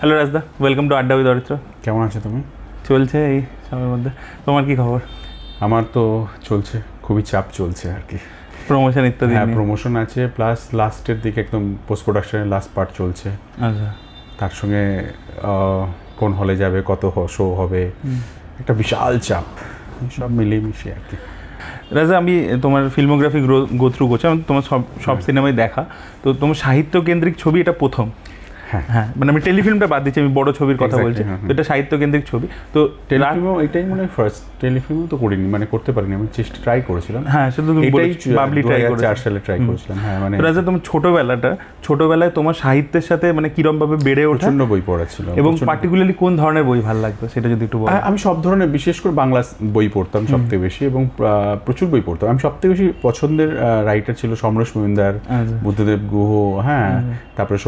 Hello Rajda, welcome to আড্ডা with Aritra. কেমন আছো তুমি? চলছে এই সময়ের মধ্যে। তোমার কি খবর? আমার তো চলছে, খুবই চাপ চলছে আর কি। প্রমোশন ইত্যাদি? হ্যাঁ, প্রমোশন আছে, প্লাস লাস্টের দিকে একদম পোস্ট প্রোডাকশনের লাস্ট পার্ট চলছে। আচ্ছা। তার সঙ্গে কোন হলে যাবে, কত শো হবে, একটা বিশাল চাপ, সব মিলিয়ে মিশিয়ে আর কি। রাজা, আমি তোমার ফিল্মোগ্রাফি গো থ্রু করছি, আমি তোমার সব সিনেমায় দেখা। তো তোমার সাহিত্য কেন্দ্রিক ছবি এটা প্রথম। হ্যাঁ, মানে আমি টেলিফিল্মটা বাদ দিচ্ছি, আমি বড় ছবির কথা বলছি। তো এটা সাহিত্য কেন্দ্রিক ছবি। তো টেলিফিল্মও এটাই মনে হয় ফার্স্ট। টেলিফিল্মও তো করিনি, মানে করতে পারিনি, আমি চেষ্টা ট্রাই করেছিলাম। হ্যাঁ, শুধু বাবলি ট্রাই করেছি, 2004 সালে ট্রাই করেছিলাম। হ্যাঁ, মানে রাজা, তোমার ছোটবেলায় তোমার সাহিত্যের সাথে মানে কিরম ভাবে বেড়ে ওঠা? প্রচন্ড বই পড়া ছিল, এবং পার্টিকুলারলি কোন ধরনের বই ভালো লাগতো সেটা যদি একটু বলো। আমি সব ধরনের, বিশেষ করে বাংলা বই পড়তাম সবথেকে বেশি, এবং প্রচুর বই পড়তাম। আমি সবথেকে বেশি পছন্দের রাইটার ছিল সমরেশ মজুমদার, বুদ্ধদেব গুহ, হ্যাঁ, তারপরে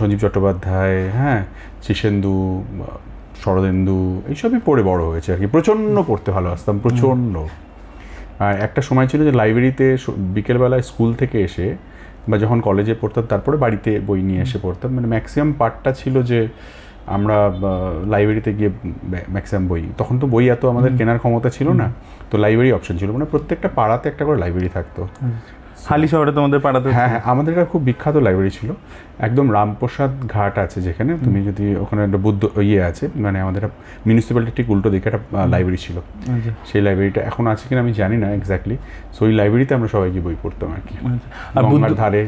সঞ্জীব চট্টোপাধ্যায়, হ্যাঁ, শীর্ষেন্দু, শরদিন্দু, এইসবই পড়ে বড় হয়েছে আর কি। প্রচণ্ড পড়তে ভালোবাসতাম, প্রচণ্ড। আর একটা সময় ছিল যে লাইব্রেরিতে বিকেলবেলায় স্কুল থেকে এসে বা যখন কলেজে পড়তাম তারপরে বাড়িতে বই নিয়ে এসে পড়তাম। মানে ম্যাক্সিমাম পার্টটা ছিল যে আমরা লাইব্রেরিতে গিয়ে ম্যাক্সিমাম বই, তখন তো বই এত আমাদের কেনার ক্ষমতা ছিল না, তো লাইব্রেরি অপশন ছিল, মানে প্রত্যেকটা পাড়াতে একটা করে লাইব্রেরি থাকতো। হালি শহরে তোমাদের পাড়াতে? হ্যাঁ হ্যাঁ, আমাদের একটা খুব বিখ্যাত লাইব্রেরি ছিল, একদম রামপ্রসাদ ঘাট আছে যেখানে, তুমি যদি ওখানে একটা বুদ্ধ আছে, মানে আমাদের মিউনিসিপ্যালিটি ঠিক উল্টো দিকে একটা লাইব্রেরি ছিল। সেই লাইব্রেরিটা এখন আছে কিনা আমি জানি না এক্স্যাক্টলি। সো ওই লাইব্রেরিতে আমরা সবাই গিয়ে বই পড়তাম আর কি, গঙ্গার ধারে।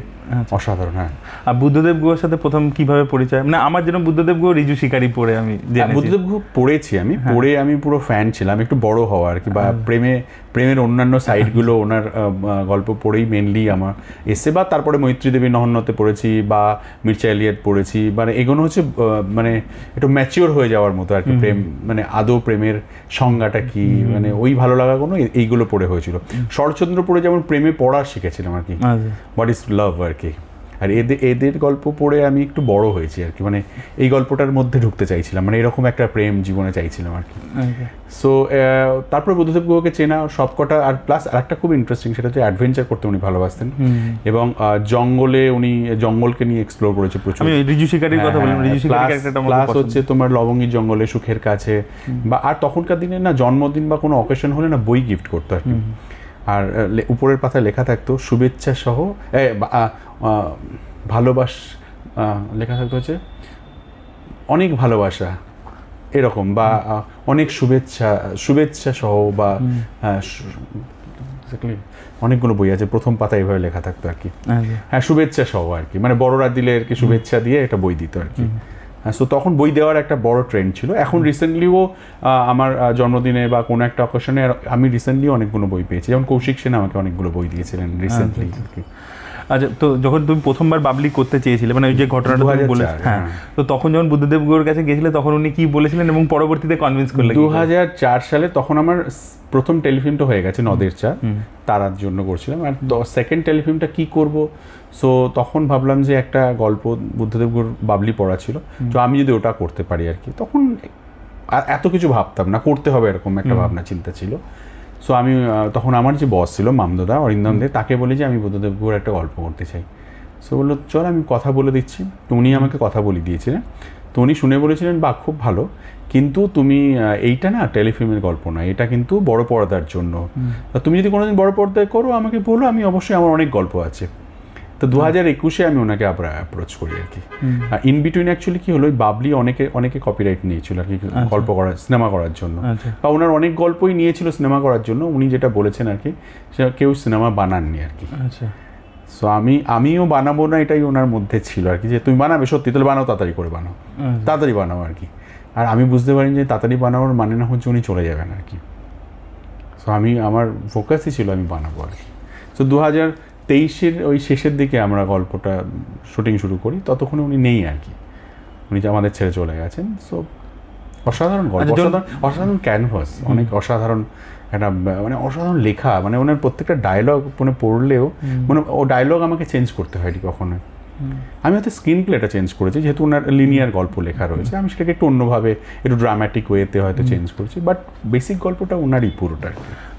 অসাধারণ। হ্যাঁ। আর বুদ্ধদেব গুহর সাথে প্রথম কিভাবে পরিচয়? মানে আমার জন্য বুদ্ধদেব গুহ রিজু শিকারি পড়ে আমি বুদ্ধদেব গুহ পড়েছি, আমি পড়ে আমি পুরো ফ্যান ছিলাম, একটু বড় হওয়া আর কি, বা প্রেমের অন্যান্য সাইডগুলো ওনার গল্প পড়েই মেনলি আমার এসে, বা তারপরে মৈত্রী দেবী নহন্যতে পড়েছি, বা মির্চা এলিয়ট পড়েছি। মানে এগুলো হচ্ছে মানে একটু ম্যাচিওর হয়ে যাওয়ার মতো আর কি। প্রেম মানে আদৌ প্রেমের সংজ্ঞাটা কি, মানে ওই ভালো লাগা কোনো এইগুলো পড়ে হয়েছিল। শরৎচন্দ্র পড়ে যেমন প্রেমে পড়া শিখেছিলাম আর কি, হোয়াট ইজ লাভ আর কি। আর এদের গল্প পড়ে আমি একটু বড় হয়েছি আর কি, মানে এই গল্পটার মধ্যে ঢুকতে চাইছিলাম, মানে এরকম একটা প্রেম জীবনে চাইছিলাম আর কি। সো তারপরে বুদ্ধদেব গুহকে চেনা সবকটা। আর প্লাস আর একটা খুব ইন্টারেস্টিং, সেটা হচ্ছে অ্যাডভেঞ্চার করতে উনি ভালোবাসতেন, এবং জঙ্গলে উনি জঙ্গলকে নিয়ে এক্সপ্লোর করেছে প্রচুর। আমি রিজু শিকারির কথা বললাম, রিজু শিকারি ক্যারেক্টারটা আমার প্লাস হচ্ছে তোমার লবঙ্গীর জঙ্গলে, সুখের কাছে, বা আর তখনকার দিনে না জন্মদিন বা কোনো অকেশন হলে না বই গিফট করতো আর কি। আর উপরের পাতায় লেখা থাকতো শুভেচ্ছা সহ ভালোবাস, লেখা থাকতো হচ্ছে অনেক ভালোবাসা এরকম, বা অনেক শুভেচ্ছা সহ, বা অনেকগুলো বই আছে প্রথম পাতায় এভাবে লেখা থাকতো আর কি। হ্যাঁ, শুভেচ্ছা সহ আর কি, মানে বড়রা দিলে আর কি শুভেচ্ছা দিয়ে একটা বই দিত আর কি। সো তখন বই দেওয়ার একটা বড় ট্রেন্ড ছিল। এখন রিসেন্টলিও আমার জন্মদিনে বা কোনো একটা অকেশনে আমি রিসেন্টলি অনেকগুলো বই পেয়েছি, যেমন কৌশিক সেন আমাকে অনেকগুলো বই দিয়েছিলেন রিসেন্টলি আর কি। আচ্ছা, তো যখন তুমি প্রথমবার বাবলি করতে চেয়েছিলে, মানে ওই যে ঘটনাটা তুমি বলে, হ্যাঁ, তো তখন যখন বুদ্ধদেব গুহর কাছে গিয়েছিলে তখন উনি কি বলেছিলেন এবং পরবর্তীতে কনভিন্স করলেন? 2004 সালে তখন আমার প্রথম টেলিফিল্মটা হয়ে গেছে, নদের চা, তারার জন্য করছিলাম। আর সেকেন্ড টেলিফিল্মটা কি করব, সো তখন ভাবলাম যে একটা গল্প বুদ্ধদেব গুহর বাবলি পড়া ছিল, তো আমি যদি ওটা করতে পারি আর কি। তখন আর এত কিছু ভাবতাম না, করতে হবে এরকম একটা ভাবনা চিন্তা ছিল। সো আমি তখন আমার যে বস ছিল মামদোদা, অরিন্দম দে, তাকে বলি যে আমি বুদ্ধদেব গুহর একটা গল্প করতে চাই। সো বললো চল আমি কথা বলে দিচ্ছি। তো উনি আমাকে কথা বলে দিয়েছিলেন। তো উনি শুনে বলেছিলেন বাহ খুব ভালো, কিন্তু তুমি এইটা না টেলিফিল্মের গল্প না, এটা কিন্তু বড় পর্দার জন্য। তুমি যদি কোনোদিন বড় পর্দায় করো আমাকে বলো, আমি অবশ্যই, আমার অনেক গল্প আছে। তো 2021-এ আমি ওনাকে আবার অ্যাপ্রোচ করি আর কি। ইন বিটুইন অ্যাকচুয়ালি কি হলো, ওই বাবলি অনেকে কপিরাইট নিয়েছিল আর কি গল্প করার, সিনেমা করার জন্য, বা ওনার অনেক গল্পই নিয়েছিল সিনেমা করার জন্য। উনি যেটা বলেছেন আর কি, সেটা কেউ সিনেমা বানাননি আর কি। সো আমিও বানাবো না, এটাই ওনার মধ্যে ছিল আর কি, যে তুমি বানাবে সত্যি তাহলে বানাও, তাড়াতাড়ি করে বানাও, তাড়াতাড়ি বানাও আর কি। আর আমি বুঝতে পারি যে তাড়াতাড়ি বানানোর মানে না হচ্ছে উনি চলে যাবেন আর কি। সো আমার ফোকাসই ছিল আমি বানাবো আর কি। সো 2023-এর ওই শেষের দিকে আমরা গল্পটা শুটিং শুরু করি, ততক্ষণে উনি নেই আর কি, উনি আমাদের ছেড়ে চলে গেছেন। সো অসাধারণ গল্প, অসাধারণ ক্যানভাস, অনেক অসাধারণ একটা, মানে অসাধারণ লেখা, মানে ওনার প্রত্যেকটা ডায়লগ মানে পড়লেও মানে ও ডায়লগ আমাকে চেঞ্জ করতে হয়নি কখনো। আমি হয়তো স্ক্রিন প্লেটা চেঞ্জ করেছি, যেহেতু ওনার লিনিয়ার গল্প লেখা রয়েছে, আমি সেটাকে একটু অন্যভাবে একটু ড্রামাটিক ওয়েতে হয়তো চেঞ্জ করেছি, বাট বেসিক গল্পটা ওনারই পুরোটা।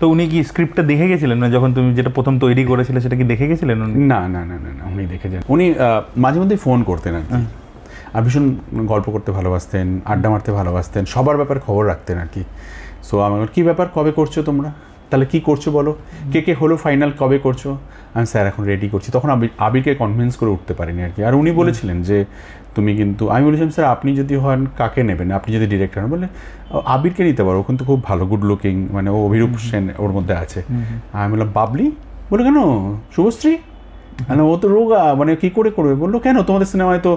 তো উনি কি স্ক্রিপ্টটা দেখে গেছিলেন না যখন তুমি যেটা প্রথম তৈরি করেছিলে, সেটা কি দেখে গেছিলেন? না না না না না, উনি দেখে যান। উনি মাঝে মধ্যে ফোন করতেন আর কি। আর ভীষণ গল্প করতে ভালোবাসতেন, আড্ডা মারতে ভালোবাসতেন, সবার ব্যাপারে খবর রাখতেন আর কি। সো আমার কী ব্যাপার, কবে করছো তোমরা, তাহলে কী করছো বলো, কে হলো ফাইনাল, কবে করছো? আমি স্যার এখন রেডি করছি। তখন আবিরকে কনভিন্স করে উঠতে পারিনি আর কি। আর উনি বলেছিলেন যে তুমি কিন্তু, আমি বলেছিলাম স্যার আপনি যদি হন কাকে নেবেন, আপনি যদি ডিরেক্টর হন, বলে আবিরকে নিতে পারো, ওখান তো খুব ভালো, গুড লুকিং, মানে ও অভিরূপ সেন ওর মধ্যে আছে। আমি বললাম বাবলি? বলে কেন, শুভশ্রী? মানে ও তো রোগা, মানে কী করে করবে? বললো কেন, তোমাদের সিনেমায় তো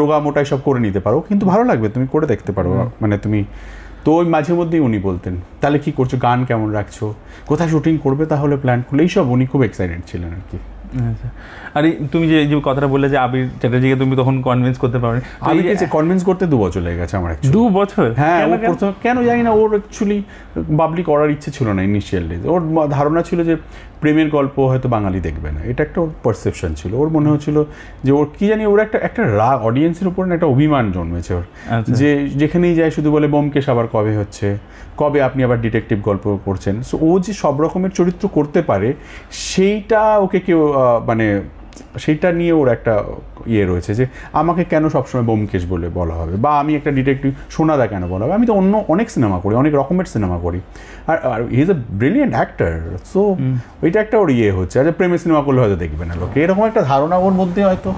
রোগা মোটাই সব করে নিতে পারো, কিন্তু ভালো লাগবে, তুমি করে দেখতে পারো, মানে তুমি। তো ওই মাঝে মধ্যেই উনি বলতেন তাহলে কী করছো, গান কেমন রাখছো, কোথায় শুটিং করবে, তাহলে প্ল্যান করলে, এইসব উনি খুব এক্সাইটেড ছিলেন আর কি। আচ্ছা, আরে তুমি যে কথাটা বললে যে আবির চ্যাটার্জিকে তুমি তখন কনভিন্স করতে পারো, আবিরকে কনভিন্স করতে 2 বছর লেগে গেছে আমার। 2 বছর? হ্যাঁ, ও প্রথমে কেন জানি না, ওর অ্যাকচুয়ালি বাবলি করার ইচ্ছে ছিল না ইনিশিয়াল ডেজ। ওর ধারণা ছিল যে প্রেমের গল্প হয়তো বাঙালি দেখবে না, এটা একটা ওর পারসেপশন ছিল। ওর মনে হচ্ছিল যে ওর কী জানি, ওর একটা রাগ, অডিয়েন্সের উপর একটা অভিমান জন্মেছে ওর, যে যেখানেই যায় শুধু বলে বোমকেশ আবার কবে হচ্ছে, কবে আপনি আবার ডিটেকটিভ গল্প করছেন। সো ও যে সব রকমের চরিত্র করতে পারে, সেইটা ওকে কেউ মানে সেইটা নিয়ে ওর একটা ইয়ে রয়েছে যে আমাকে কেন সবসময় বোমকেশ বলে বলা হবে, বা আমি একটা ডিটেকটিভ সোনাদা কেন বলা হবে, আমি তো অন্য অনেক সিনেমা করি, অনেক রকমের সিনেমা করি, আর he is a brilliant actor. So ওইটা একটা ওর ইয়ে হচ্ছে, আর প্রেমের সিনেমা করলে হয়তো দেখবে না লোকে, এরকম একটা ধারণা ওর মধ্যে হয়তো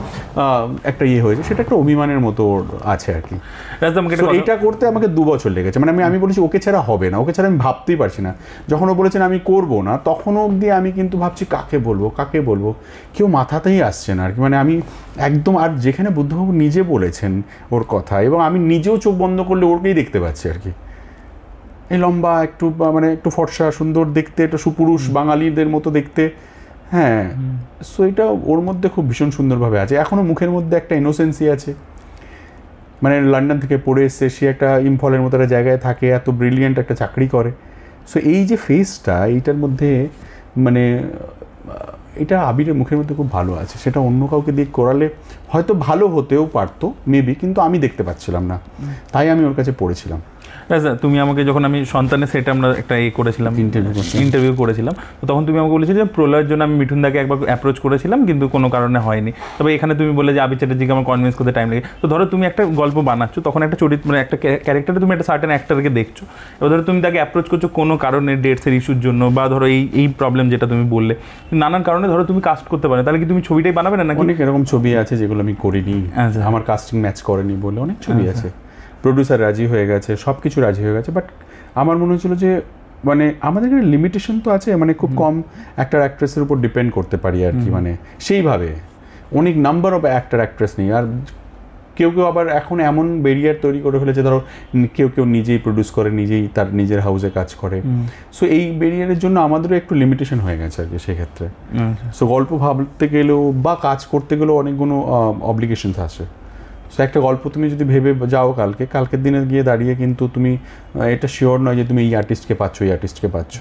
একটা ইয়ে হয়েছে, সেটা একটা অভিমানের মতো ওর আছে আর কি। এইটা করতে আমাকে 2 বছর লেগেছে, মানে আমি বলেছি ওকে ছাড়া হবে না, ওকে ছাড়া আমি ভাবতেই পারছি না। যখন ও বলেছেন আমি করবো না, তখনও অবধি আমি কিন্তু ভাবছি কাকে বলবো, কেউ মাথাতেই আসছে না আর কি। মানে আমি একদম, আর যেখানে বুদ্ধবাবু নিজে বলেছেন ওর কথা, এবং আমি নিজেও চোখ বন্ধ করলে ওরকেই দেখতে পাচ্ছি আর কি, এই লম্বা, একটু মানে একটু ফর্সা, সুন্দর দেখতে, একটু সুপুরুষ বাঙালিদের মতো দেখতে। হ্যাঁ, সো এটা ওর মধ্যে খুব ভীষণ সুন্দরভাবে আছে। এখনও মুখের মধ্যে একটা ইনোসেন্সি আছে, মানে লন্ডন থেকে পড়ে এসছে, সে একটা ইম্ফলের মতো একটা জায়গায় থাকে, এত ব্রিলিয়েন্ট একটা চাকরি করে। সো এই যে ফেসটা, এইটার মধ্যে মানে এটা আবিরের মুখের মধ্যে খুব ভালো আছে। সেটা অন্য কাউকে দিয়ে করালে হয়তো ভালো হতেও পারতো মেবি, কিন্তু আমি দেখতে পাচ্ছিলাম না, তাই আমি ওর কাছে পড়েছিলাম। আচ্ছা, তুমি আমাকে যখন আমি সন্তানের সেটে আমরা একটা করেছিলাম, ইন্টারভিউ করেছিলাম, তো তখন তুমি আমাকে বলেছিলে যে প্রলয়ের জন্য আমি মিঠুনদাকে একবার অ্যাপ্রোচ করেছিলাম, কিন্তু কোনো কারণে হয়নি। তবে এখানে তুমি বলে যে আবির চ্যাটার্জিকে আমার কনভিন্স করতে টাইম লাগে। তো ধরো তুমি একটা গল্প বানাচ্ছ, তখন একটা চরিত্র, মানে একটা ক্যারেক্টারে তুমি একটা সার্টেন অ্যাক্টারকে দেখছো, এবার ধরো তুমি তাকে অ্যাপ্রোচ করছো কোনো কারণে, ডেটসের ইস্যুর জন্য, বা ধরো এই প্রবলেম যেটা তুমি বললে, নানান কারণে ধরো তুমি কাস্ট করতে পারো, তাহলে কি তুমি ছবিটাই বানাবে না? অনেক এরকম ছবি আছে যেগুলো আমি করিনি, আমার কাস্টিং ম্যাচ করেনি বলে অনেক ছবি আছে। প্রডিউসার রাজি হয়ে গেছে, সব কিছু রাজি হয়ে গেছে, বাট আমার মনে হচ্ছিল যে মানে আমাদের এখানে লিমিটেশন তো আছে, মানে খুব কম অ্যাক্টার অ্যাক্ট্রেসের উপর ডিপেন্ড করতে পারি আর কি, মানে সেইভাবে অনেক নাম্বার অফ অ্যাক্টার অ্যাক্ট্রেস নেই। আর কেউ আবার এখন এমন ব্যারিয়ার তৈরি করে ফেলেছে, ধরো কেউ নিজেই প্রডিউস করে, নিজেই তার নিজের হাউসে কাজ করে। সো এই ব্যারিয়ারের জন্য আমাদেরও একটু লিমিটেশন হয়ে গেছে আর কি সেক্ষেত্রে। সো গল্প ভাবতে গেলেও বা কাজ করতে গেলেও অনেকগুলো অব্লিগেশনস আছে। সো একটা গল্প তুমি যদি ভেবে যাও কালকের দিনে গিয়ে দাঁড়িয়ে কিন্তু তুমি এটা শিওর নয় যে তুমি এই আর্টিস্টকে পাচ্ছ,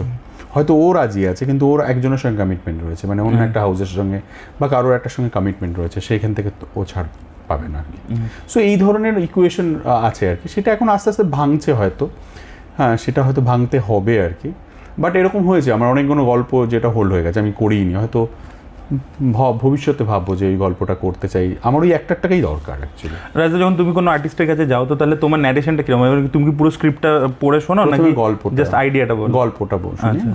হয়তো ও রাজি আছে, কিন্তু ওর একজনের সঙ্গে কমিটমেন্ট রয়েছে, মানে অন্য একটা হাউসের সঙ্গে বা কারোর একটা সঙ্গে কমিটমেন্ট রয়েছে, সেইখান থেকে ও ছাড় পাবে না আর কি। সো এই ধরনের ইকুয়েশন আছে আর কি, সেটা এখন আস্তে আস্তে ভাঙছে হয়তো, হ্যাঁ সেটা হয়তো ভাঙতে হবে আর কি। বাট এরকম হয়েছে আমার অনেকগুলো গল্প যেটা হোল্ড হয়ে গেছে, আমি করিনি, হয়তো ভবিষ্যতে ভাববো যে এই গল্পটা করতে চাই, আমার ওই একটাকেই দরকার অ্যাকচুয়ালি। রাজা, যখন তুমি কোনো আর্টিস্টের কাছে যাও, তো তাহলে তোমার ন্যারেশনটা কিরকম? তুমি কি পুরো স্ক্রিপ্টটা পড়ে শোনো নাকি জাস্ট আইডিয়াটা বলো?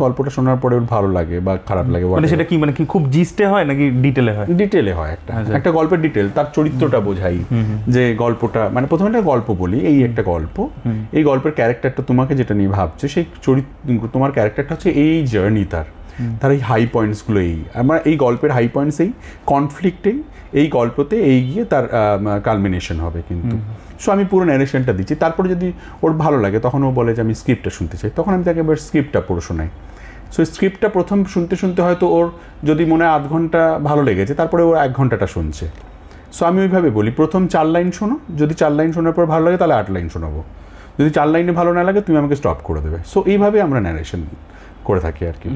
গল্পটা শোনার পরে ওর ভালো লাগে বা খারাপ লাগে, মানে সেটা কি, মানে কি খুব জিস্টে হয় নাকি ডিটেলে হয়? ডিটেলে হয়, একটা গল্পের ডিটেল, তার চরিত্রটা বোঝাই যে গল্পটা, মানে প্রথমে একটা গল্প বলি, এই একটা গল্প, এই গল্পের ক্যারেক্টারটা তোমাকে যেটা নিয়ে ভাবছে, সেই চরিত্র, তোমার ক্যারেক্টারটা হচ্ছে এই জার্নি, তার এই হাই পয়েন্টসগুলো, আমার এই গল্পের হাই পয়েন্টস, এই কনফ্লিক্টেই, এই গল্পতে এই গিয়ে তার কালমিনেশন হবে কিন্তু। সো আমি পুরো ন্যারেশনটা দিচ্ছি, তারপরে যদি ওর ভালো লাগে তখন ও বলে যে আমি স্ক্রিপ্টটা শুনতে চাই, তখন আমি তাকে এবার স্ক্রিপ্টটা পড়ে শোনাই। সো স্ক্রিপ্টটা প্রথম শুনতে হয়তো ওর যদি মনে হয় 8 ঘন্টা ভালো লেগেছে, তারপরে ওর 1 ঘন্টাটা শুনছে। সো আমি ওইভাবে বলি, প্রথম 4 লাইন শোনো, যদি 4 লাইন শোনার পর ভালো লাগে তাহলে 8 লাইন শোনাবো, যদি 4 লাইনে ভালো না লাগে তুমি আমাকে স্টপ করে দেবে। সো এইভাবে আমরা ন্যারেশন করে থাকি আর কি।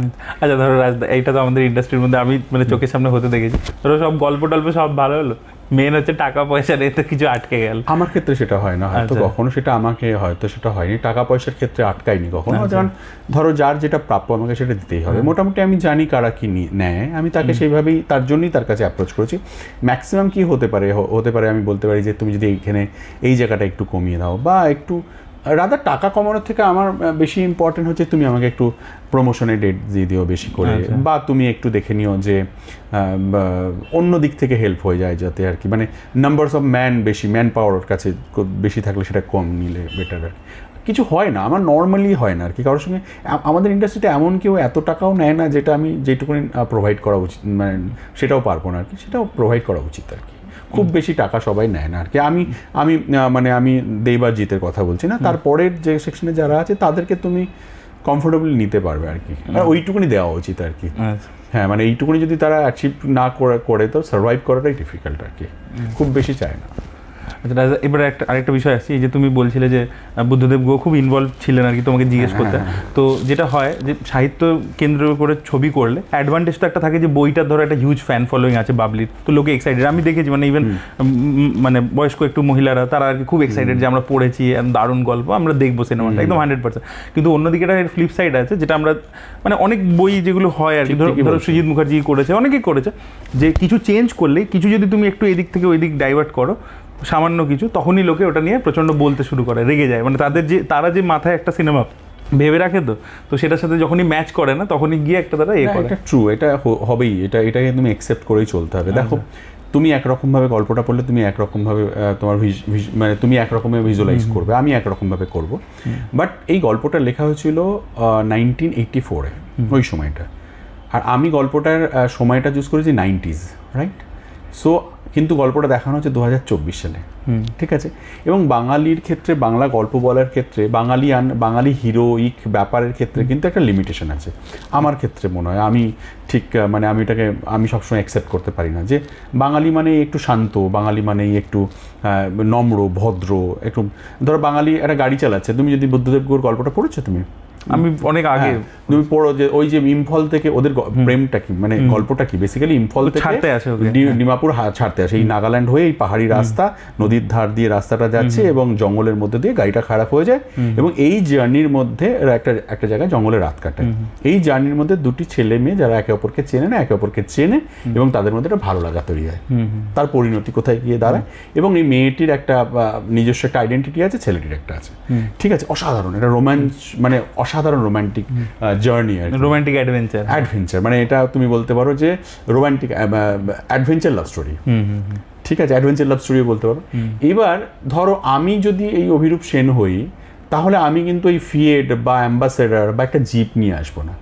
আচ্ছা, ধরো রাজদা, এইটা তো আমাদের ইন্ডাস্ট্রির মধ্যে আমি মানে চোখের সামনে হতে দেখেছি, ধরো সব গল্প টল্প সব ভালো হলো, মেন হচ্ছে টাকা পয়সা রেতে কিছু আটকে গেল। আমার ক্ষেত্রে সেটা হয় না, হয়তো কখনো সেটা আমাকে হয়তো সেটা হয়নি, টাকা পয়সার ক্ষেত্রে আটকায়নি কখনো। কারণ ধরো যার যেটা প্রাপ্য আমাকে সেটা দিতেই হবে। মোটামুটি আমি জানি কারা কি নেয়, আমি তাকে সেইভাবেই তার জন্যই তার কাছে অ্যাপ্রোচ করেছি। ম্যাক্সিমাম কি হতে পারে আমি বলতে পারি যে তুমি যদি এইখানে এই জায়গাটা একটু কমিয়ে দাও, বা একটু রাদার টাকা কমানোর থেকে আমার বেশি ইম্পর্টেন্ট হচ্ছে তুমি আমাকে একটু প্রমোশনের ডেট দিয়ে দিও বেশি করে, বা তুমি একটু দেখে নিও যে অন্য দিক থেকে হেল্প হয়ে যায় যাতে আর কি, মানে নাম্বারস অফ ম্যান পাওয়ার কাছে বেশি থাকলে সেটা কম নিলে বেটার আর কিছু হয় না। আমার নর্মালি হয় না আর কি কারোর সঙ্গে। আমাদের ইন্ডাস্ট্রিতে এমন কেউ এত টাকাও নেয় না যেটা আমি যেটুকুনি প্রোভাইড করা উচিত, মানে সেটাও পারবো না আর কি, সেটাও প্রোভাইড করা উচিত আর কি। খুব বেশি টাকা সবাই নেয় না আর কি। আমি দেবাজিতের কথা বলছি না, তারপরের যে সেকশনে যারা আছে তাদেরকে তুমি কমফোর্টেবলি নিতে পারবে আর কি, ওইটুকুনি দেওয়া উচিত আর কি। হ্যাঁ, মানে এইটুকুনি যদি তারা অ্যাচিভ না করে তো সার্ভাইভ করাটাই ডিফিকাল্ট আর কি, খুব বেশি চায় না। আচ্ছা, এবারে আরেকটা বিষয় আসছে, এই যে তুমি বলছিলে যে বুদ্ধদেব গুহ খুব ইনভলভ ছিলেন আর কি, তোমাকে জিজ্ঞেস করতে। তো যেটা হয় যে সাহিত্য কেন্দ্র করে ছবি করলে অ্যাডভান্টেজ তো একটা থাকে যে বইটার ধরো একটা হিউজ ফ্যান ফলোয়িং আছে বাবলির, তো লোকে এক্সাইটেড। আমি দেখেছি মানে ইভেন মানে বয়স্ক একটু মহিলারা তারা আর কি খুব এক্সাইটেড যে আমরা পড়েছি, দারুণ গল্প, আমরা দেখবো সিনেমাটা একদম 100%। কিন্তু অন্যদিকে একটা ফ্লিপ সাইড আছে যেটা আমরা মানে অনেক বই যেগুলো হয় আর কি, ধরো সৃজিত মুখার্জি করেছে, অনেকেই করেছে, যে কিছু চেঞ্জ করলে, কিছু যদি তুমি একটু এদিক থেকে ওই দিক ডাইভার্ট করো সামান্য কিছু, তখনই লোকে ওটা নিয়ে প্রচণ্ড বলতে শুরু করে, রেগে যায়। মানে তারা যে মাথায় একটা সিনেমা ভেবে রাখে, তো সেটার সাথে যখনই ম্যাচ করে না তখনই গিয়ে একটা তারা করে। এটা ট্রু, এটা হবেই, এটাকে তুমি অ্যাকসেপ্ট করেই চলতে হবে। দেখো, তুমি একরকমভাবে গল্পটা পড়লে তুমি একরকমভাবে তোমার মানে তুমি একরকমভাবে ভিজুয়ালাইজ করবে, আমি একরকমভাবে করব। বাট এই গল্পটা লেখা হয়েছিল 1984-এ, ওই সময়টা। আর আমি গল্পটার সময়টা চুজ করেছি 90s, রাইট? সো কিন্তু গল্পটা দেখানো হচ্ছে 2024 সালে, ঠিক আছে? এবং বাঙালির ক্ষেত্রে, বাংলা গল্প বলার ক্ষেত্রে, বাঙালি হিরোইক ব্যাপারের ক্ষেত্রে কিন্তু একটা লিমিটেশন আছে আমার ক্ষেত্রে মনে হয়। আমি ঠিক মানে আমি সবসময় অ্যাকসেপ্ট করতে পারি না যে বাঙালি মানে একটু শান্ত, বাঙালি মানেই একটু নম্র ভদ্র, একটু ধরো বাঙালি একটা গাড়ি চালাচ্ছে, তুমি যদি বুদ্ধদেব গুহর গল্পটা পড়েছো তুমি? আমি অনেক আগে, তুমি পড়ো যে ওই যে ইম্ফল থেকে ওদের প্রেমটা কি, মানে গল্পটা কি, বেসিক্যালি ইম্ফল থেকে ডিমাপুর ছাড়তে আসে, এই নাগাল্যান্ড হয়ে এই পাহাড়ি রাস্তা, নদীর ধার দিয়ে রাস্তাটা যাচ্ছে এবং জঙ্গলের মধ্যে দিয়ে গাড়িটা খারাপ হয়ে যায়, এবং এই জার্নির মধ্যে একটা জায়গায় জঙ্গলে রাত কাটায়। এই জার্নির মধ্যে দুটি ছেলে মেয়ে যারা একে অপরকে চেনে না, একে অপরকে চেনে, এবং তাদের মধ্যে একটা ভালো লাগা তৈরি হয়। তার পরিণতি কোথায় গিয়ে দাঁড়ায়, এবং এই মেয়েটির একটা নিজস্ব একটা আইডেন্টিটি আছে, ছেলেটির একটা আছে, ঠিক আছে? অসাধারণ, এটা রোম্যান্স, মানে অসাধারণ রোম্যান্টিক জার্নি, রোম্যান্টিক অ্যাডভেঞ্চার, মানে এটা তুমি বলতে পারো যে রোম্যান্টিক অ্যাডভেঞ্চার লাভ স্টোরি, ঠিক আছে? অ্যাডভেঞ্চার লাভ স্টোরি বলতে পারো। এবার ধরো আমি যদি এই অভিরূপ সেন হই, তাহলে আমি কিন্তু এই ফিয়েট বা অ্যাম্বাসেডার বা একটা জিপ নিয়ে আসবো না,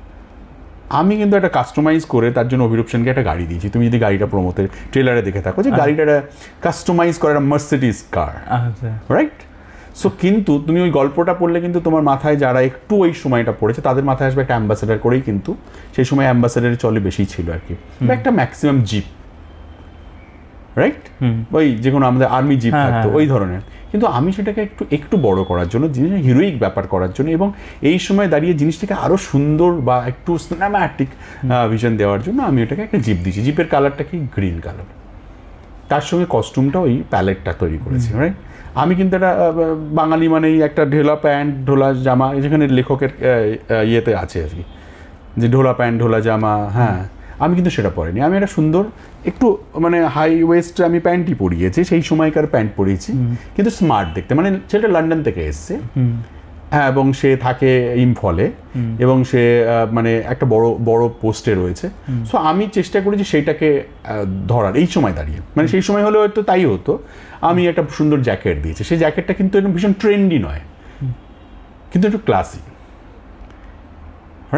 আমি কিন্তু একটা কাস্টমাইজ করে তার জন্য অভিরূপ সেনকে একটা গাড়ি দিয়েছি। তুমি যদি গাড়িটা প্রমোতে ট্রেলারে দেখে থাকো যে গাড়িটা কাস্টমাইজ করে একটা মার্সিডিজ কার, রাইট? সো কিন্তু তুমি ওই গল্পটা পড়লে কিন্তু তোমার মাথায় যারা একটু ওই সময়টা পড়েছে তাদের মাথায় আসবে একটা অ্যাম্বাসেডার করেই, কিন্তু সেই সময় অ্যাম্বাসেডারের চলে বেশি ছিল আর কি, একটা ম্যাক্সিমাম জিপ, রাইট? ওই যে কোনো আমাদের আর্মি জিপ থাকতো ওই ধরনের। কিন্তু আমি সেটাকে একটু বড় করার জন্য, জিনিসটা হিরোইক ব্যাপার করার জন্য, এবং এই সময় দাঁড়িয়ে জিনিসটাকে আরো সুন্দর বা একটু সিনেম্যাটিক ভিশন দেওয়ার জন্য আমি ওটাকে একটা জিপ দিয়েছি। জিপের কালারটা কি গ্রিন কালার, তার সঙ্গে কস্টিউমটা ওই প্যালেটটা তৈরি করেছি, রাইট? আমি কিন্তু একটা বাঙালি মানেই একটা ঢোলা প্যান্ট ঢোলা জামা, যেখানে লেখকের ইয়েতে আছে আর কি, যে ঢোলা প্যান্ট ঢোলা জামা, হ্যাঁ, আমি কিন্তু সেটা পরিনি। আমি একটা সুন্দর একটু মানে হাই ওয়েস্ট আমি প্যান্টই পরিয়েছি, সেই সময়কার প্যান্ট পরিয়েছি, কিন্তু স্মার্ট দেখতে, মানে ছেলেটা লন্ডন থেকে এসছে, হ্যাঁ, এবং সে থাকে ইম্ফলে, এবং সে মানে একটা বড় পোস্টে রয়েছে। সো আমি চেষ্টা করেছি সেইটাকে ধরার এই সময় দাঁড়িয়ে, মানে সেই সময় হলে হয়তো তাই হতো। আমি একটা সুন্দর জ্যাকেট দিয়েছি, সেই জ্যাকেটটা কিন্তু একদম ভীষণ ট্রেন্ডি নয়, কিন্তু একটু ক্লাসিক,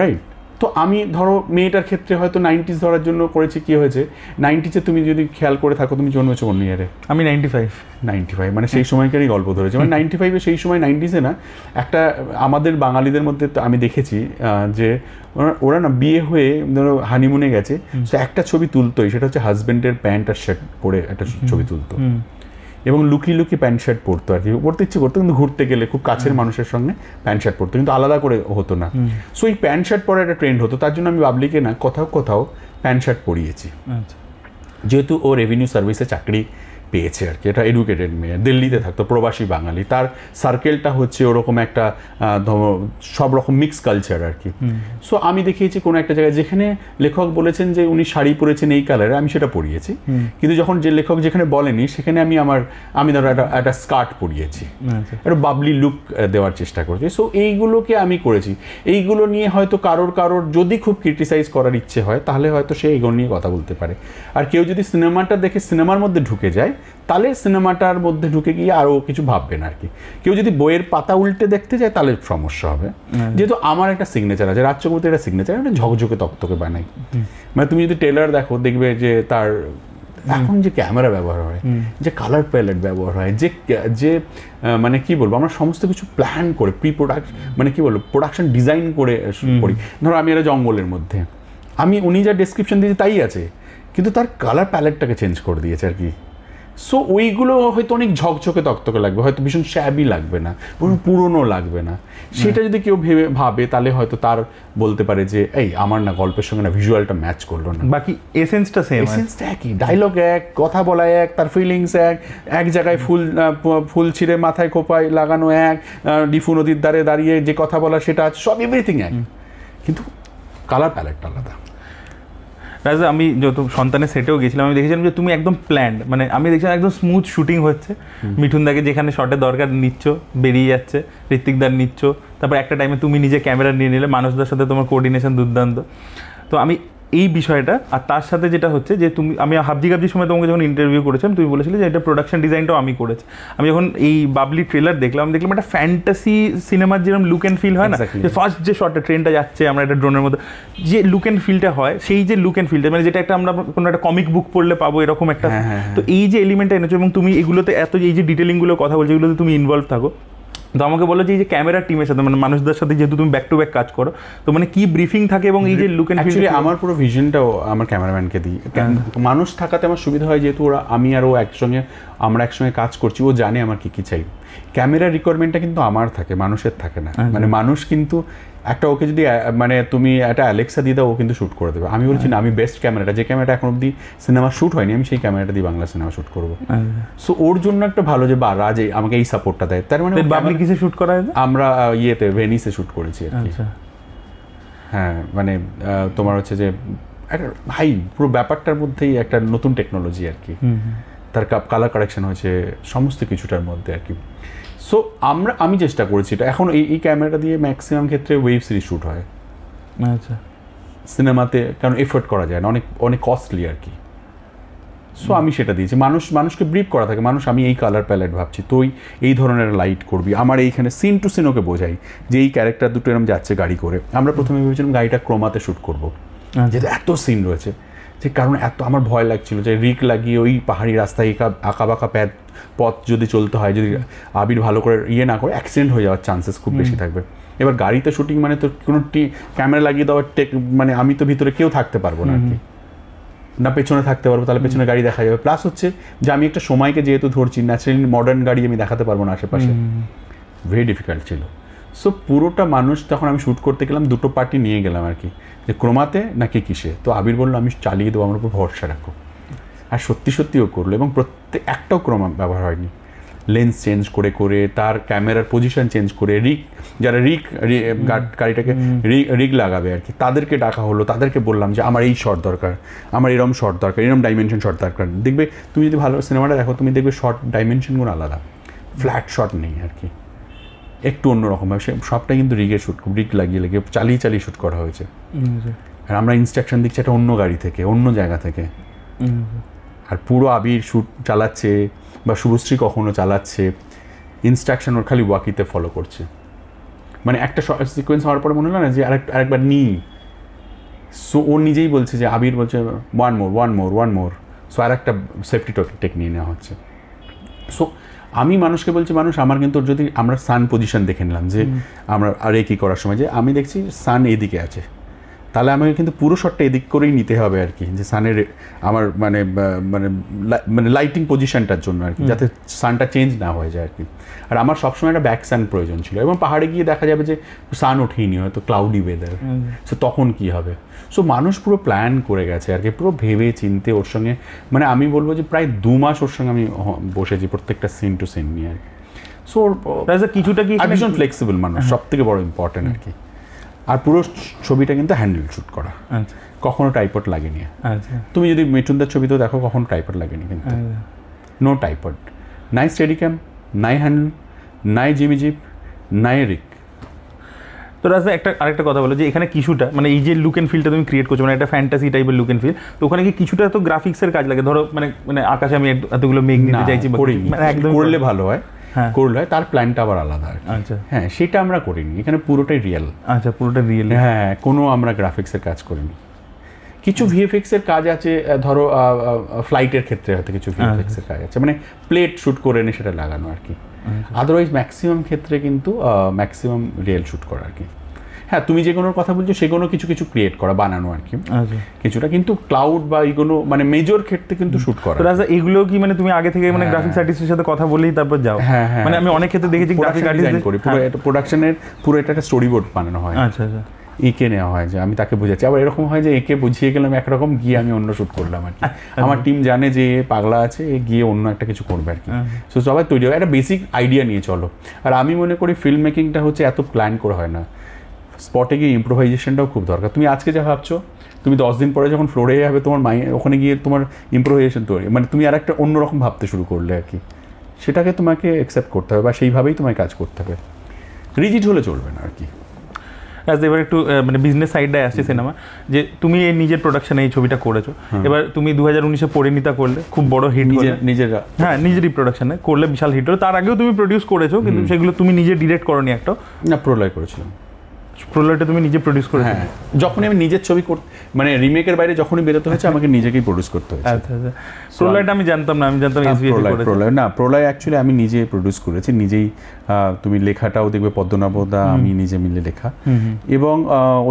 রাইট? তো আমি ধরো মেয়েটার ক্ষেত্রে হয়তো 90s ধরার জন্য করেছি। কি হয়েছে 90s-এ তুমি যদি খেয়াল করে থাকো, তুমি জন্মেছো কোন ইয়ারে? আমি 95, মানে সেই সময়কারই গল্প ধরেছে। মানে 95-এ, সেই সময় 90s-এ না, একটা আমাদের বাঙালিদের মধ্যে আমি দেখেছি যে ওরা না বিয়ে হয়ে ধরো হানিমুনে গেছে, তো একটা ছবি তুলতোই, সেটা হচ্ছে হাজব্যান্ডের প্যান্ট আর শার্ট পরে একটা ছবি তুলতো, এবং লুকিয়ে লুকিয়ে প্যান্ট শার্ট পরতো আর কি, পরতে ইচ্ছে করতো, কিন্তু ঘুরতে গেলে খুব কাছের মানুষের সঙ্গে প্যান্ট শার্ট পরতো, কিন্তু আলাদা করে হতো না। সো এই প্যান্ট শার্ট পরার একটা ট্রেন্ড হতো, তার জন্য আমি বাবলিকে না কোথাও প্যান্ট শার্ট পরিয়েছি। যেহেতু ও রেভিনিউ সার্ভিসে চাকরি পেয়েছে আর কি। এটা এডুকেটেড মেয়ে, দিল্লিতে থাকতো, প্রবাসী বাঙালি, তার সার্কেলটা হচ্ছে ওরকম একটা সব রকম মিক্স কালচার আর কি। সো আমি দেখিয়েছি কোনো একটা জায়গায় যেখানে লেখক বলেছেন যে উনি শাড়ি পরেছেন এই কালারে, আমি সেটা পরিয়েছি। কিন্তু যখন যে লেখক যেখানে বলেনি সেখানে আমি ধরো একটা স্কার্ট পরিয়েছি, একটা বাবলি লুক দেওয়ার চেষ্টা করছি। সো এইগুলোকে আমি করেছি। এইগুলো নিয়ে হয়তো কারোর যদি খুব ক্রিটিসাইজ করার ইচ্ছে হয় তাহলে হয়তো সে এইগুলো নিয়ে কথা বলতে পারে। আর কেউ যদি সিনেমাটা দেখে সিনেমার মধ্যে ঢুকে যায় তাহলে সিনেমাটার মধ্যে ঢুকে গিয়ে আরও কিছু ভাববে না আর কি। কেউ যদি বইয়ের পাতা উল্টে দেখতে যায় তাহলে সমস্যা হবে। যেহেতু আমার একটা সিগনেচার আছে, রাজ চক্রবর্তীর একটা সিগনেচার, একটা ঝকঝকে তকতকে বানাই। মানে তুমি যদি ট্রেলার দেখো দেখবে যে তার এখন যে ক্যামেরা ব্যবহার হয়, যে কালার প্যালেট ব্যবহার হয়, যে মানে কি বলবো, আমরা সমস্ত কিছু প্ল্যান করে প্রি প্রোডাকশন, মানে কি বলবো, প্রোডাকশন ডিজাইন করে করি। ধরো আমি একটা জঙ্গলের মধ্যে, উনি যা ডেসক্রিপশন দিয়েছে তাই আছে, কিন্তু তার কালার প্যালেটটাকে চেঞ্জ করে দিয়েছে আর কি। সো ওইগুলো হয়তো অনেক ঝকঝকে তকতকে লাগবে, হয়তো ভীষণ শ্যাবি লাগবে না, পুরনো লাগবে না। সেটা যদি কেউ ভাবে তাহলে হয়তো তার বলতে পারে যে এই আমার না গল্পের সঙ্গে না ভিজুয়ালটা ম্যাচ করলো না। বাকি এসেন্সটা সেম, এসেন্সটা একই, ডায়লগ এক, কথা বলা এক, তার ফিলিংস এক জায়গায় ফুল ছিঁড়ে মাথায় খোপায় লাগানো এক, ডিফু নদীর ধারে দাঁড়িয়ে যে কথা বলা সেটা সব এভরিথিং এক, কিন্তু কালার প্যালেটটা আলাদা। রাজা, আমি যত সন্তানের সেটেও গেছিলাম আমি দেখেছিলাম যে তুমি একদম প্ল্যান্ড, মানে আমি দেখছিলাম একদম স্মুথ শুটিং হচ্ছে। মিঠুন দাকে যেখানে শটের দরকার নিচ্ছ, বেরিয়ে যাচ্ছে, ঋত্বিক দার নিচ্ছ, তারপর একটা টাইমে তুমি নিজে ক্যামেরা নিয়ে নিলে, মানুষদের সাথে তোমার কোঅর্ডিনেশন দুর্দান্ত। তো আমি এই বিষয়টা, আর তার সাথে যেটা হচ্ছে যে আমি হাবজি গাবজির সময় তোমাকে যখন ইন্টারভিউ করেছিলাম তুমি বলেছিলে যে এটা প্রোডাকশন ডিজাইনটাও আমি করেছি। আমি যখন এই বাবলি ট্রেলার দেখলাম একটা ফ্যান্টাসি সিনেমার যেরকম লুক অ্যান্ড ফিল হয় না, যে ফার্স্ট যে শটটা ট্রেনটা যাচ্ছে আমরা একটা ড্রোনের মধ্যে, যে লুক অ্যান্ড ফিলটা হয়, সেই যে লুক অ্যান্ড ফিলটা মানে যেটা একটা আমরা কোনো একটা কমিক বুক পড়লে পাবো এরকম একটা। তো এই যে এলিমেন্টটা এনেছো এবং তুমি এগুলোতে এই যে ডিটেলিংগুলো কথা বলছো, এগুলোতে তুমি ইনভলভ থাকো। তো আমাকে বলো যে এই যে ক্যামেরার টিমের সাথে, মানে মানুষদের সাথে যেহেতু তুমি ব্যাক টু ব্যাক কাজ করো, তো মানে কি ব্রিফিং থাকে এবং এই যে লুক এন্ড ফিল? আমার পুরো ভিশনটাও আমার ক্যামেরাম্যানকে দিই। মানুষ থাকাতে আমার সুবিধা হয়, যেহেতু আমি আর ও আমরা একসঙ্গে কাজ করছি, ও জানে আমার কি চাই। ক্যামেরার রিকোয়ারমেন্টটা কিন্তু আমার থাকে, মানুষের থাকে না। মানে মানুষ কিন্তু একটা, ওকে যদি মানে তুমি একটা অ্যালেক্সা দিয়ে দাও ও কিন্তু শ্যুট করে দেবে। আমি বলছি না, আমি বেস্ট ক্যামেরাটা, যে ক্যামেরাটা এখন অব্দি সিনেমা শ্যুট হয়নি, আমি সেই ক্যামেরাটা দিয়ে বাংলা সিনেমা শ্যুট করবো। সো ওর জন্য একটা ভালো যে রাজ আমাকে এই সাপোর্টটা দেয়। তার মানে বাবলি কিসে শ্যুট করা হয়? আমরা ভেনিসে শ্যুট করেছি আর কি। হ্যাঁ, মানে তোমার হচ্ছে যে একটা ভাই পুরো ব্যাপারটার মধ্যেই একটা নতুন টেকনোলজি আর কি। তার কালার কারেকশন হয়েছে সমস্ত কিছুটার মধ্যে আর কি। সো আমি চেষ্টা করেছি এটা। এখন এই ক্যামেরাটা দিয়ে ম্যাক্সিমাম ক্ষেত্রে ওয়েব সিরিজ শ্যুট হয়। আচ্ছা, সিনেমাতে কারণ এফোর্ট করা যায় না, অনেক কস্টলি আর কি। সো আমি সেটা দিয়েছি। মানুষকে ব্রিফ করা থাকে, আমি এই কালার প্যালেট ভাবছি, তো এই ধরনের লাইট করবি। আমার এইখানে সিন টু সিন ওকে বোঝাই যে এই ক্যারেক্টার দুটো এরকম যাচ্ছে গাড়ি করে। আমরা প্রথমে ভেবেছিলাম গাড়িটা ক্রোমাতে শ্যুট করবো, যেহেতু এত সিন রয়েছে, যে কারণ এত আমার ভয় লাগছিল যে রিক লাগিয়ে ওই পাহাড়ি রাস্তায় আঁকা বাঁকা পথ যদি চলতে হয়, যদি আবির ভালো করে না করে অ্যাক্সিডেন্ট হয়ে যাওয়ার চান্সেস খুব বেশি থাকবে। এবার গাড়িতে শুটিং মানে তো কোনো ক্যামেরা লাগিয়ে দেওয়ার মানে আমি তো ভিতরে কেউ থাকতে পারবো না আর কি, না পেছনে থাকতে পারবো, তাহলে পেছনে গাড়ি দেখা যাবে। প্লাস হচ্ছে যে আমি একটা সময়কে যেহেতু ধরছি, ন্যাচারালি মডার্ন গাড়ি আমি দেখাতে পারবো না আশেপাশে, ভেরি ডিফিকাল্ট ছিল। সো পুরোটা মানুষ তখন আমি শ্যুট করতে গেলাম, দুটো পার্টি নিয়ে গেলাম আর কি, যে ক্রোমাতে নাকি কিসে। তো আবির বললো আমি চালিয়ে দেবো, আমার উপর ভরসা রাখো। আর সত্যিও করলো, এবং একটাও ক্রোমা ব্যবহার হয়নি। লেন্স চেঞ্জ করে তার ক্যামেরার পজিশন চেঞ্জ করে যারা গাড়িটাকে রিগ লাগাবে আর কি, তাদেরকে ডাকা হলো। তাদেরকে বললাম যে আমার এই শট দরকার, আমার এরম শট দরকার, এরম ডাইমেনশন শট দরকার। দেখবে তুমি যদি ভালো সিনেমাটা দেখো, তুমি দেখবে শট ডাইমেনশনগুলো আলাদা, ফ্ল্যাট শট নেই আর কি, একটু অন্যরকম। সবটা কিন্তু রিগ লাগিয়ে চালিয়ে শ্যুট করা হয়েছে। আর আমরা ইনস্ট্রাকশন দিচ্ছি একটা অন্য গাড়ি থেকে, অন্য জায়গা থেকে। আর পুরো আবির শ্যুট চালাচ্ছে বা শুভশ্রী কখনো চালাচ্ছে, ইনস্ট্রাকশন ওর খালি ওয়াকিতে ফলো করছে। মানে একটা সিকোয়েন্স হওয়ার পরে মনে হলো না যে আরেকবার নিই। সো ও নিজেই বলছে যে আবির বলছে ওয়ান মোর। সো আর একটা সেফটি টেক নিয়ে নেওয়া হচ্ছে। সো আমি মানুষকে বলছি, আমার কিন্তু যদি আমরা সান পজিশন দেখে নিলাম, যে আমরা আর কী করার সময় যে আমি দেখছি সান এইদিকে আছে, তাহলে আমাকে কিন্তু পুরো শটটা এদিক করেই নিতে হবে আর কি, যে সানের আমার মানে মানে মানে লাইটিং পজিশনটার জন্য আর কি, যাতে সানটা চেঞ্জ না হয়ে যায় আর কি। আর আমার সবসময় একটা ব্যাক সান প্রয়োজন ছিল, এবং পাহাড়ে গিয়ে দেখা যাবে যে সান ওঠেইনি, হয়তো ক্লাউডি ওয়েদার, সো তখন কি হবে। সো মানুষ পুরো প্ল্যান করে গেছে আর কি, পুরো ভেবে চিনতে ওর সঙ্গে, মানে আমি বলবো যে প্রায় 2 মাস ওর সঙ্গে আমি বসেছি প্রত্যেকটা সিন টু সিন নিয়ে আর কি। সো কিছুটা কি ভীষণ ফ্লেক্সিবল মানুষ, সব থেকে বড় ইম্পর্টেন্ট আর কি। আর পুরো ছবিটা কিন্তু হ্যান্ডেল শুট করা, কখনো টাইপড লাগেনি। তুমি যদি মিঠুনদার ছবিতেও দেখো কখনো টাইপড লাগেনি, কিন্তু নো টাইপড, নাই স্টেডিক্যাম, নাই হ্যান্ডেল, নাই জিমি জিপ, নাই রিক। তো রাজা আরেকটা কথা বলো যে এখানে কিছুটা মানে এই যে লুক এন্ড ফিলটা তুমি ক্রিয়েট করছো, মানে একটা ফ্যান্টাসি টাইপের লুক এন্ড ফিল, তো ওখানে কি কিছুটা তো গ্রাফিক্সের কাজ লাগে? ধরো মানে মানে আকাশে আমি এতগুলো মেঘ নিতে চাইছি, মানে একদম করলে ভালো হয়, করলে হয়, তার প্ল্যানটা আবার আলাদা। আচ্ছা, হ্যাঁ, সেটা আমরা করিনি, এখানে পুরোটাই রিয়েল। আচ্ছা, পুরোটা রিয়েল, হ্যাঁ, কোনো আমরা গ্রাফিক্সের কাজ করিনি। কিছু ভিএফএক্স এর কাজ আছে, ধরো ফ্লাইটের ক্ষেত্রে হয়তো কিছু ভিএফএক্স এর কাজ আছে, মানে প্লেট শুট করে এনে সেটা লাগানো আর কি। আদারওয়াইজ ম্যাক্সিমাম ক্ষেত্রে কিন্তু ম্যাক্সিমাম রিয়েল শুট করা আর কি। হ্যাঁ, তুমি যেগুলোর কথা বলছো সেগুলো কিছু কিছু ক্রিয়েট করা, বানানো আর কি কিছুটা, কিন্তু ক্লাউড বা এইগুলো মানে মেজর ক্ষেত্রে কিন্তু শুট করা। রাজা এগুলো কি মানে তুমি আগে থেকে মানে গ্রাফিক্স আর্টিস্টের সাথে কথা বলেই তারপর যাও? হ্যাঁ, হ্যাঁ, মানে আমি অনেক ক্ষেত্রে দেখেছি গ্রাফিক আর্টিস্ট করি, পুরো এটা প্রোডাকশনের পুরো এটা একটা স্টোরি বোর্ড বানানো হয়। আচ্ছা আচ্ছা, একে নেওয়া হয় যে আমি তাকে বুঝাচ্ছি, আবার এরকম হয় যে একে বুঝিয়ে গেলাম একরকম, গিয়ে আমি অন্য শুট করলাম আর কি। আমার টিম জানে যে পাগলা আছে, গিয়ে অন্য একটা কিছু করবে আর কি। সো সবাই তৈরি হয়, একটা বেসিক আইডিয়া নিয়ে চলো। আর আমি মনে করি ফিল্ম মেকিংটা হচ্ছে এত প্ল্যান করে হয় না, স্পটে গিয়ে ইম্প্রোভাইজেশনটাও খুব দরকার। তুমি আজকে যা ভাবছো, তুমি 10 দিন পরে যখন ফ্লোরে যাবে, তোমার ওখানে গিয়ে তোমার ইম্প্রোভাইজেশন তৈরি, মানে তুমি আর একটা অন্যরকম ভাবতে শুরু করলে আর কি। সেটাকে তোমাকে অ্যাকসেপ্ট করতে হবে, বা সেইভাবেই তোমায় কাজ করতে হবে, রিজিড হলে চলবে না আর কি। এবার একটু মানে বিজনেস সাইডটায় আসছে সিনেমা, যে তুমি এই নিজের প্রোডাকশনে এই ছবিটা করেছো, এবার তুমি 2019-এ পরিণীতা করলে, খুব বড় হিট, নিজেরা, হ্যাঁ, নিজেরই প্রোডাকশনে করলে, বিশাল হিট হলো। তার আগেও তুমি প্রডিউস করেছো, কিন্তু সেগুলো তুমি নিজে ডিরেক্ট করোনি একটা? না, প্রলয় করেছিলাম। প্রলয়টা তুমি নিজে প্রডিউস করেছো? হ্যাঁ, যখনই আমি নিজের ছবি মানে রিমেকের বাইরে যখনই বেরোতে হয়েছে আমাকে নিজেকেই প্রডিউস করতে হয়েছে। আচ্ছা আচ্ছা, প্রলয়টা আমি জানতাম না, আমি জানতাম এসবিএফ করেছে। প্রলয় না, প্রলয় অ্যাকচুয়ালি আমি নিজে প্রডিউস করেছি, নিজেই। তুমি লেখাটাও দেখবে পদ্মনাভদা আমি নিজে মিলে লেখা, এবং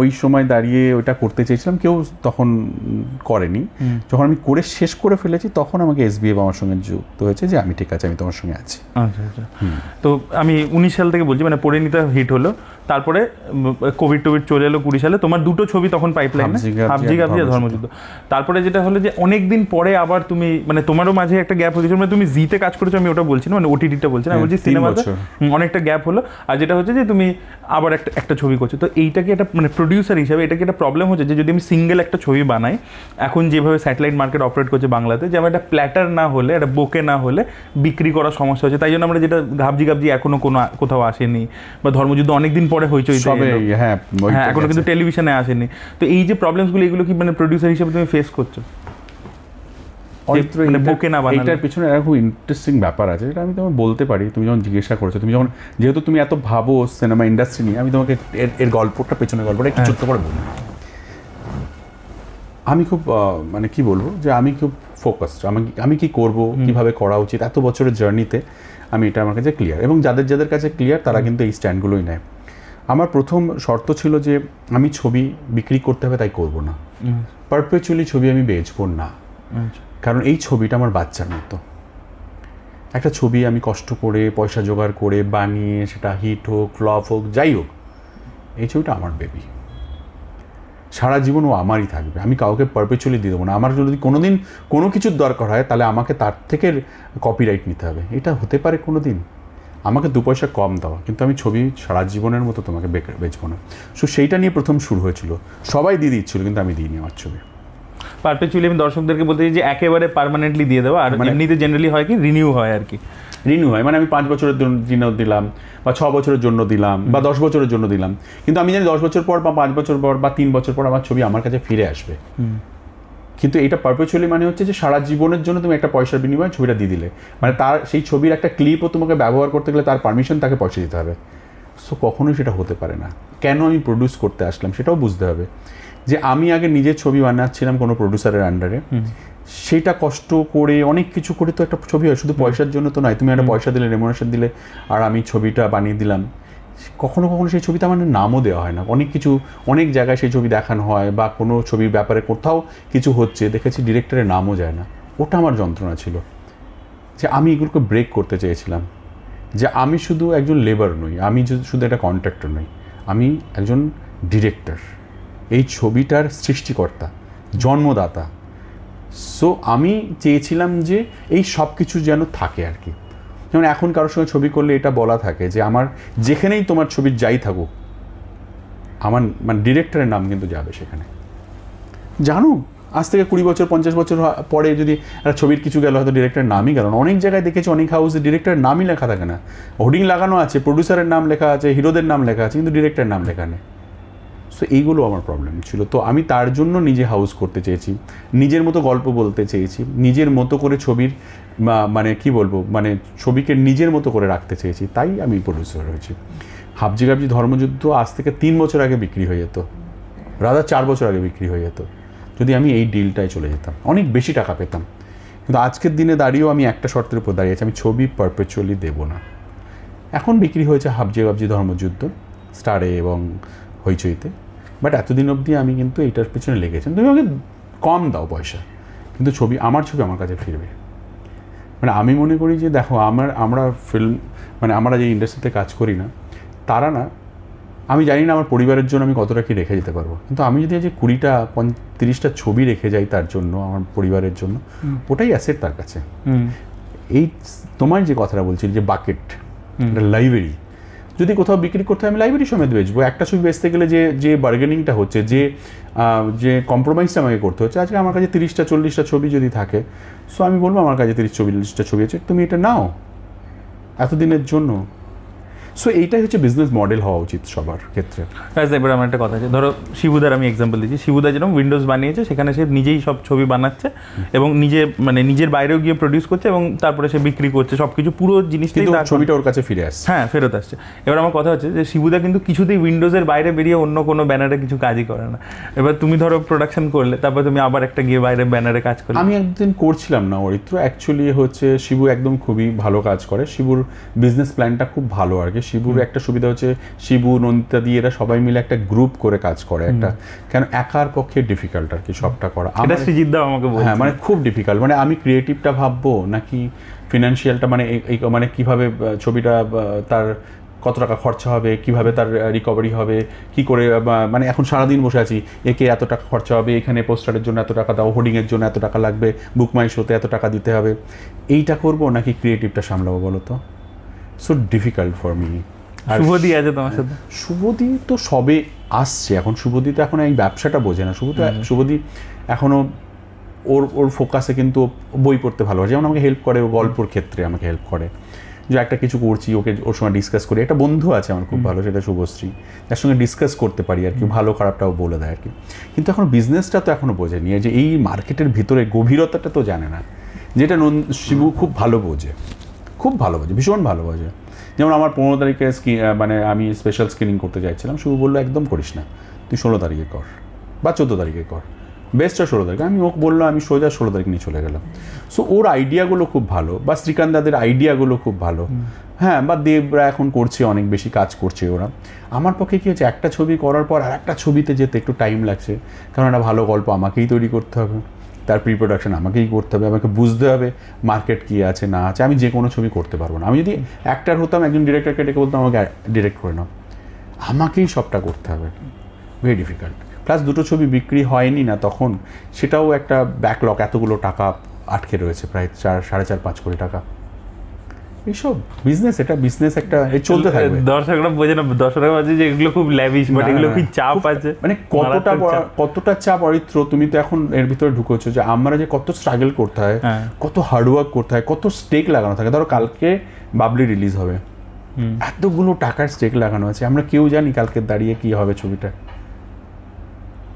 ওই সময় দাঁড়িয়ে ওইটা করতে চেয়েছিলাম, কেউ তখন করেনি। যখন আমি করে শেষ করে ফেলেছি, তখন আমাকে এসবিএফ আমার সঙ্গে যুক্ত হয়েছে, যে আমি ঠিক আছে, আমি তোমার সঙ্গে আছি। আচ্ছা আচ্ছা, তো আমি 19 সাল থেকে বলছি, মানে পরিণীতা হিট হলো, তারপরে কোভিড চলে এলো 20 সালে, তোমার দুটো ছবি তখন পাইপলাইনে, হাবজি গাবজি আর ধর্মযুদ্ধ। তারপরে যেটা হলো যে অনেকদিন পরে আবার তুমি, মানে তোমারও মাঝে একটা গ্যাপ হয়েছিল, মানে তুমি জিতে কাজ করেছো, আমি ওটা বলছি না, মানে ওটিটিটা বলছি না, আমি বলছি সিনেমাতে অনেকটা গ্যাপ হলো। আর যেটা হচ্ছে যে তুমি আবার একটা ছবি করছো, তো এইটা কি একটা মানে প্রডিউসার হিসাবে এটা কি একটা প্রবলেম হচ্ছে, যে যদি আমি সিঙ্গেল একটা ছবি বানাই, এখন যেভাবে স্যাটেলাইট মার্কেট অপারেট করছে বাংলাতে, যে আমার একটা প্ল্যাটার না হলে, একটা বোকে না হলে বিক্রি করার সমস্যা হচ্ছে, তাই জন্য আমরা যেটা হাবজি গাবজি এখনো কোথাও আসেনি, বা ধর্মযুদ্ধ অনেকদিন পরে হইচই, হ্যাঁ, এখনো কিন্তু টেলিভিশনে আসেনি। তো এই যে প্রবলেমসগুলো, এগুলো কি মানে প্রডিউসার হিসেবে তুমি ফেস করছো? এটার পিছনে একটা খুব ইন্টারেস্টিং ব্যাপার আছে, যেটা আমি তোমাকে বলতে পারি। তুমি যখন জিজ্ঞাসা করেছো, তুমি যখন, যেহেতু তুমি এত ভাবো সিনেমা ইন্ডাস্ট্রি নিয়ে, আমি তোমাকে এর গল্পটা, পেছনের গল্পটা একটু ছোট্ট করে বলি। আমি খুব মানে কি বলবো, যে আমি খুব ফোকাসড, আমি কি করব, কিভাবে করা উচিত, এত বছরের জার্নিতে আমি এটা আমার কাছে ক্লিয়ার, এবং যাদের কাছে ক্লিয়ার তারা কিন্তু এই স্ট্যান্ডগুলোই নেয়। আমার প্রথম শর্ত ছিল যে আমি ছবি বিক্রি করতে হবে তাই করব না, পারপেচুয়ালি ছবি আমি বেচবো না, কারণ এই ছবিটা আমার বাচ্চার মতো। একটা ছবি আমি কষ্ট করে পয়সা জোগাড় করে বানিয়ে, সেটা হিট হোক, ফ্লপ হোক, যাই হোক, এই ছবিটা আমার বেবি, সারা জীবন ও আমারই থাকবে, আমি কাউকে পারপেচুয়ালি দিয়ে দেবো না। আমার যদি কোনোদিন কোনো কিছুর দরকার হয়, তাহলে আমাকে তার থেকে কপিরাইট নিতে হবে। এটা হতে পারে কোনো দিন আমাকে 2 পয়সা কম দেওয়া, কিন্তু আমি ছবি সারা জীবনের মতো তোমাকে বেচবো না। সো সেইটা নিয়ে প্রথম শুরু হয়েছিল, সবাই দিয়ে দিচ্ছিল, কিন্তু আমি দিইনি আমার ছবি। পারপেচুয়ালি আমি দর্শকদেরকে বলতে চাই যে একেবারে পার্মানেন্টলি দিয়ে দেওয়া, আর এমনিতে জেনারেলি হয় কি রিনিউ হয় আর কি, রিনিউ হয়, মানে আমি 5 বছরের জন্য দিলাম, বা 6 বছরের জন্য দিলাম, বা 10 বছরের জন্য দিলাম, কিন্তু আমি জানি 10 বছর পর বা 5 বছর পর বা 3 বছর পর আমার ছবি আমার কাছে ফিরে আসবে। কিন্তু এটা পারপেচুয়ালি মানে হচ্ছে যে সারা জীবনের জন্য তুমি একটা পয়সার বিনিময়ে ছবিটা দিয়ে দিলে, মানে তার সেই ছবির একটা ক্লিপও তোমাকে ব্যবহার করতে গেলে তার পারমিশন তাকে পয়সা দিতে হবে। সো কখনোই সেটা হতে পারে না। কেন আমি প্রডিউস করতে আসলাম সেটাও বুঝতে হবে, যে আমি আগে নিজের ছবি বানাচ্ছিলাম কোনো প্রডিউসারের আন্ডারে, সেটা কষ্ট করে অনেক কিছু করে তো একটা ছবি হয়, শুধু পয়সার জন্য তো নয়। তুমি একটা পয়সা দিলে, রেমুনারেশন দিলে, আর আমি ছবিটা বানিয়ে দিলাম, কখনো কখনো সেই ছবিতে আমার নামও দেওয়া হয় না, অনেক কিছু অনেক জায়গায় সেই ছবি দেখানো হয় বা কোনো ছবির ব্যাপারে কোথাও কিছু হচ্ছে দেখেছি ডিরেক্টরের নামও যায় না। ওটা আমার যন্ত্রণা ছিল, যে আমি এগুলোকে ব্রেক করতে চেয়েছিলাম, যে আমি শুধু একজন লেবার নই, আমি শুধু একটা কন্ট্রাক্টর নই, আমি একজন ডিরেক্টর, এই ছবিটার সৃষ্টিকর্তা, জন্মদাতা। সো আমি চেয়েছিলাম যে এই সব কিছু যেন থাকে আর কি। যেমন এখন কারোর সঙ্গে ছবি করলে এটা বলা থাকে যে আমার যেখানেই তোমার ছবির যাই থাকুক আমার মানে ডিরেক্টরের নাম কিন্তু যাবে সেখানে। জানো আজ থেকে 20 বছর 50 বছর পরে যদি একটা ছবির কিছু গেল হয়তো ডিরেক্টরের নামই গেল না। অনেক জায়গায় দেখেছি অনেক হাউসে ডিরেক্টরের নামই লেখা থাকে না, হোর্ডিং লাগানো আছে, প্রডিউসারের নাম লেখা আছে, হিরোদের নাম লেখা আছে, কিন্তু ডিরেক্টরের নাম লেখা নেই। সো এইগুলো আমার প্রবলেম ছিল। তো আমি তার জন্য নিজে হাউস করতে চেয়েছি, নিজের মতো গল্প বলতে চেয়েছি, নিজের মতো করে ছবির মানে কি বলবো মানে ছবিকে নিজের মতো করে রাখতে চেয়েছি, তাই আমি প্রডিউসার হয়েছি। হাবজি গাবজি ধর্মযুদ্ধ আজ থেকে 3 বছর আগে বিক্রি হয়ে যেত, রাদা 4 বছর আগে বিক্রি হয়ে যেত যদি আমি এই ডিলটায় চলে যেতাম, অনেক বেশি টাকা পেতাম। কিন্তু আজকের দিনে দাঁড়িয়েও আমি একটা শর্তের উপর দাঁড়িয়েছি, আমি ছবি পারপেচুয়ালি দেবো না। এখন বিক্রি হয়েছে হাবজি গাবজি ধর্মযুদ্ধ স্টারে এবং হইচইতে, বাট এতদিন অবধি আমি কিন্তু এইটার পিছনে লেগেছি। তুমি আমাকে কম দাও পয়সা, কিন্তু ছবি আমার ছবি আমার কাছে ফিরবে। মানে আমি মনে করি যে দেখো আমরা ফিল্ম মানে আমরা যে ইন্ডাস্ট্রিতে কাজ করি না তারা না, আমি জানি না আমার পরিবারের জন্য আমি কতটা কি রেখে যেতে পারবো, কিন্তু আমি যদি যে 20টা 30টা ছবি রেখে যাই তার জন্য, আমার পরিবারের জন্য, ওটাই অ্যাসেট তার কাছে। এই তোমার যে কথাটা বলছি যে বাকেট, একটা লাইব্রেরি যদি কোথাও বিক্রি করতে হয় আমি লাইব্রেরি সমেত বেচবো। একটা ছবি বেচতে গেলে যে বার্গেনিংটা হচ্ছে, যে কম্প্রোমাইজটা আমাকে করতে হচ্ছে, আজকে আমার কাছে 30টা 40টা ছবি যদি থাকে, সো আমি বলবো আমার কাছে 30-40টা ছবি আছে, তুমি এটা নাও এতদিনের জন্য। সো এইটাই হচ্ছে বিজনেস মডেল হওয়া উচিত সবার ক্ষেত্রে। এবার আমার একটা কথা আছে, ধরো শিবুদার আমি এক্সাম্পল দিচ্ছি। শিবুদা যেরকম উইন্ডোজ বানিয়েছে, সেখানে সে নিজেই সব ছবি বানাচ্ছে এবং নিজের বাইরেও গিয়ে প্রডিউস করছে এবং তারপরে সে বিক্রি করছে, সব কিছু পুরো জিনিসটাই ছবিটা ওর কাছে ফিরে আসছে, হ্যাঁ ফেরত আসছে। এবার আমার কথা হচ্ছে যে শিবুদা কিন্তু কিছুতেই উইন্ডোজের বাইরে বেরিয়ে অন্য কোনো ব্যানারে কিছু কাজই করে না। এবার তুমি ধরো প্রোডাকশন করলে, তারপর তুমি আবার একটা গিয়ে বাইরে ব্যানারে কাজ করলে। আমি একদিন করছিলাম না অরিত্র, অ্যাকচুয়ালি হচ্ছে শিবু একদম খুবই ভালো কাজ করে, শিবুর বিজনেস প্ল্যানটা খুব ভালো আর কি। শিবুর একটা সুবিধা হচ্ছে শিবু নন্দিতা দিয়ে এরা সবাই মিলে একটা গ্রুপ করে কাজ করে, একটা কেন একার পক্ষে ডিফিকাল্ট আর কি সবটা করা। এটা সৃজিতদা আমাকে বলছে, হ্যাঁ মানে খুব ডিফিকাল্ট, মানে আমি ক্রিয়েটিভটা ভাববো নাকি ফিনান্সিয়ালটা, মানে এই মানে কিভাবে ছবিটা তার কত টাকা খরচা হবে, কিভাবে তার রিকভারি হবে, কি করে মানে এখন সারাদিন বসে আছি, একে এত টাকা খরচা হবে, এখানে পোস্টারের জন্য এত টাকা দাও, হোর্ডিংয়ের জন্য এত টাকা লাগবে, বুক মাই শোতে এত টাকা দিতে হবে, এইটা করবো নাকি ক্রিয়েটিভটা সামলাবো বলো তো? So difficult for me. শুভদি আছে তোমার সাথে? শুভদি তো সবে আসছে এখন, শুভদি তো এখন এই ব্যবসাটা বোঝে না। শুভদি এখনও ওর ফোকাসে কিন্তু বই পড়তে ভালোবাসে, যেমন আমাকে হেল্প করে, ও গল্পর ক্ষেত্রে আমাকে হেল্প করে, যে একটা কিছু করছি ওর সঙ্গে ডিসকাস করি। একটা বন্ধু আছে আমার খুব ভালো, সেটা শুভশ্রী, যার সঙ্গে ডিসকাস করতে পারি আর কি, ভালো খারাপটাও বলে দেয় আর কি। কিন্তু এখন বিজনেসটা তো এখনও বোঝেনি, যে এই মার্কেটের ভিতরে গভীরতাটা তো জানে না, যেটা শিবু খুব ভালো বোঝে, ভীষণ ভালো বোঝে। যেমন আমার 15 তারিখে মানে আমি স্পেশাল স্ক্রিনিং করতে চাইছিলাম, শুভ বললো একদম করিস না, তুই 16 তারিখে কর বা 14 তারিখে কর, বেস্টটা 16 তারিখে। আমি ওকে বললাম, আমি সোজা 16 তারিখ নিয়ে চলে গেলাম। সো ওর আইডিয়াগুলো খুব ভালো, বা শ্রীকান্ত দাদের আইডিয়াগুলো খুব ভালো, হ্যাঁ, বা দেবরা এখন করছে, অনেক বেশি কাজ করছে ওরা। আমার পক্ষে কী হচ্ছে, একটা ছবি করার পর আর একটা ছবিতে যেতে একটু টাইম লাগছে, কারণ একটা ভালো গল্প আমাকেই তৈরি করতে হবে, তার প্রি প্রোডাকশন আমাকেই করতে হবে, আমাকে বুঝতে হবে মার্কেট কী আছে না আছে। আমি যে কোনো ছবি করতে পারবো না। আমি যদি অ্যাক্টার হতাম, একজন ডিরেক্টরকে ডেকে বলতাম আমাকে ডিরেক্ট করে নাও, আমাকেই সবটা করতে হবে, ভেরি ডিফিকাল্ট। প্লাস দুটো ছবি বিক্রি হয়নি না তখন, সেটাও একটা ব্যাকলগ, এতগুলো টাকা আটকে রয়েছে, প্রায় 4.5-5 কোটি টাকা। এইসব বিজনেস, এটা বিজনেস একটা চলতে থাকবে। দর্শকরা বোঝে না, দর্শকরা ভাবছে যে এগুলো খুব ল্যাভিশ, বাট এগুলো কি চাপ আছে, মানে কতটা চাপ অরিত্র। তুমি তো এখন এর ভিতরে ঢুকেছো যে আমরা যে কত স্ট্রাগল করতে হয়, কত হার্ডওয়ার্ক করতে হয়, কত স্টেক লাগানো থাকে। ধরো কালকে বাবলি রিলিজ হবে, এতগুলো টাকার স্টেক লাগানো আছে, আমরা কেউ জানি কালকে দাঁড়িয়ে কি হবে ছবিটা,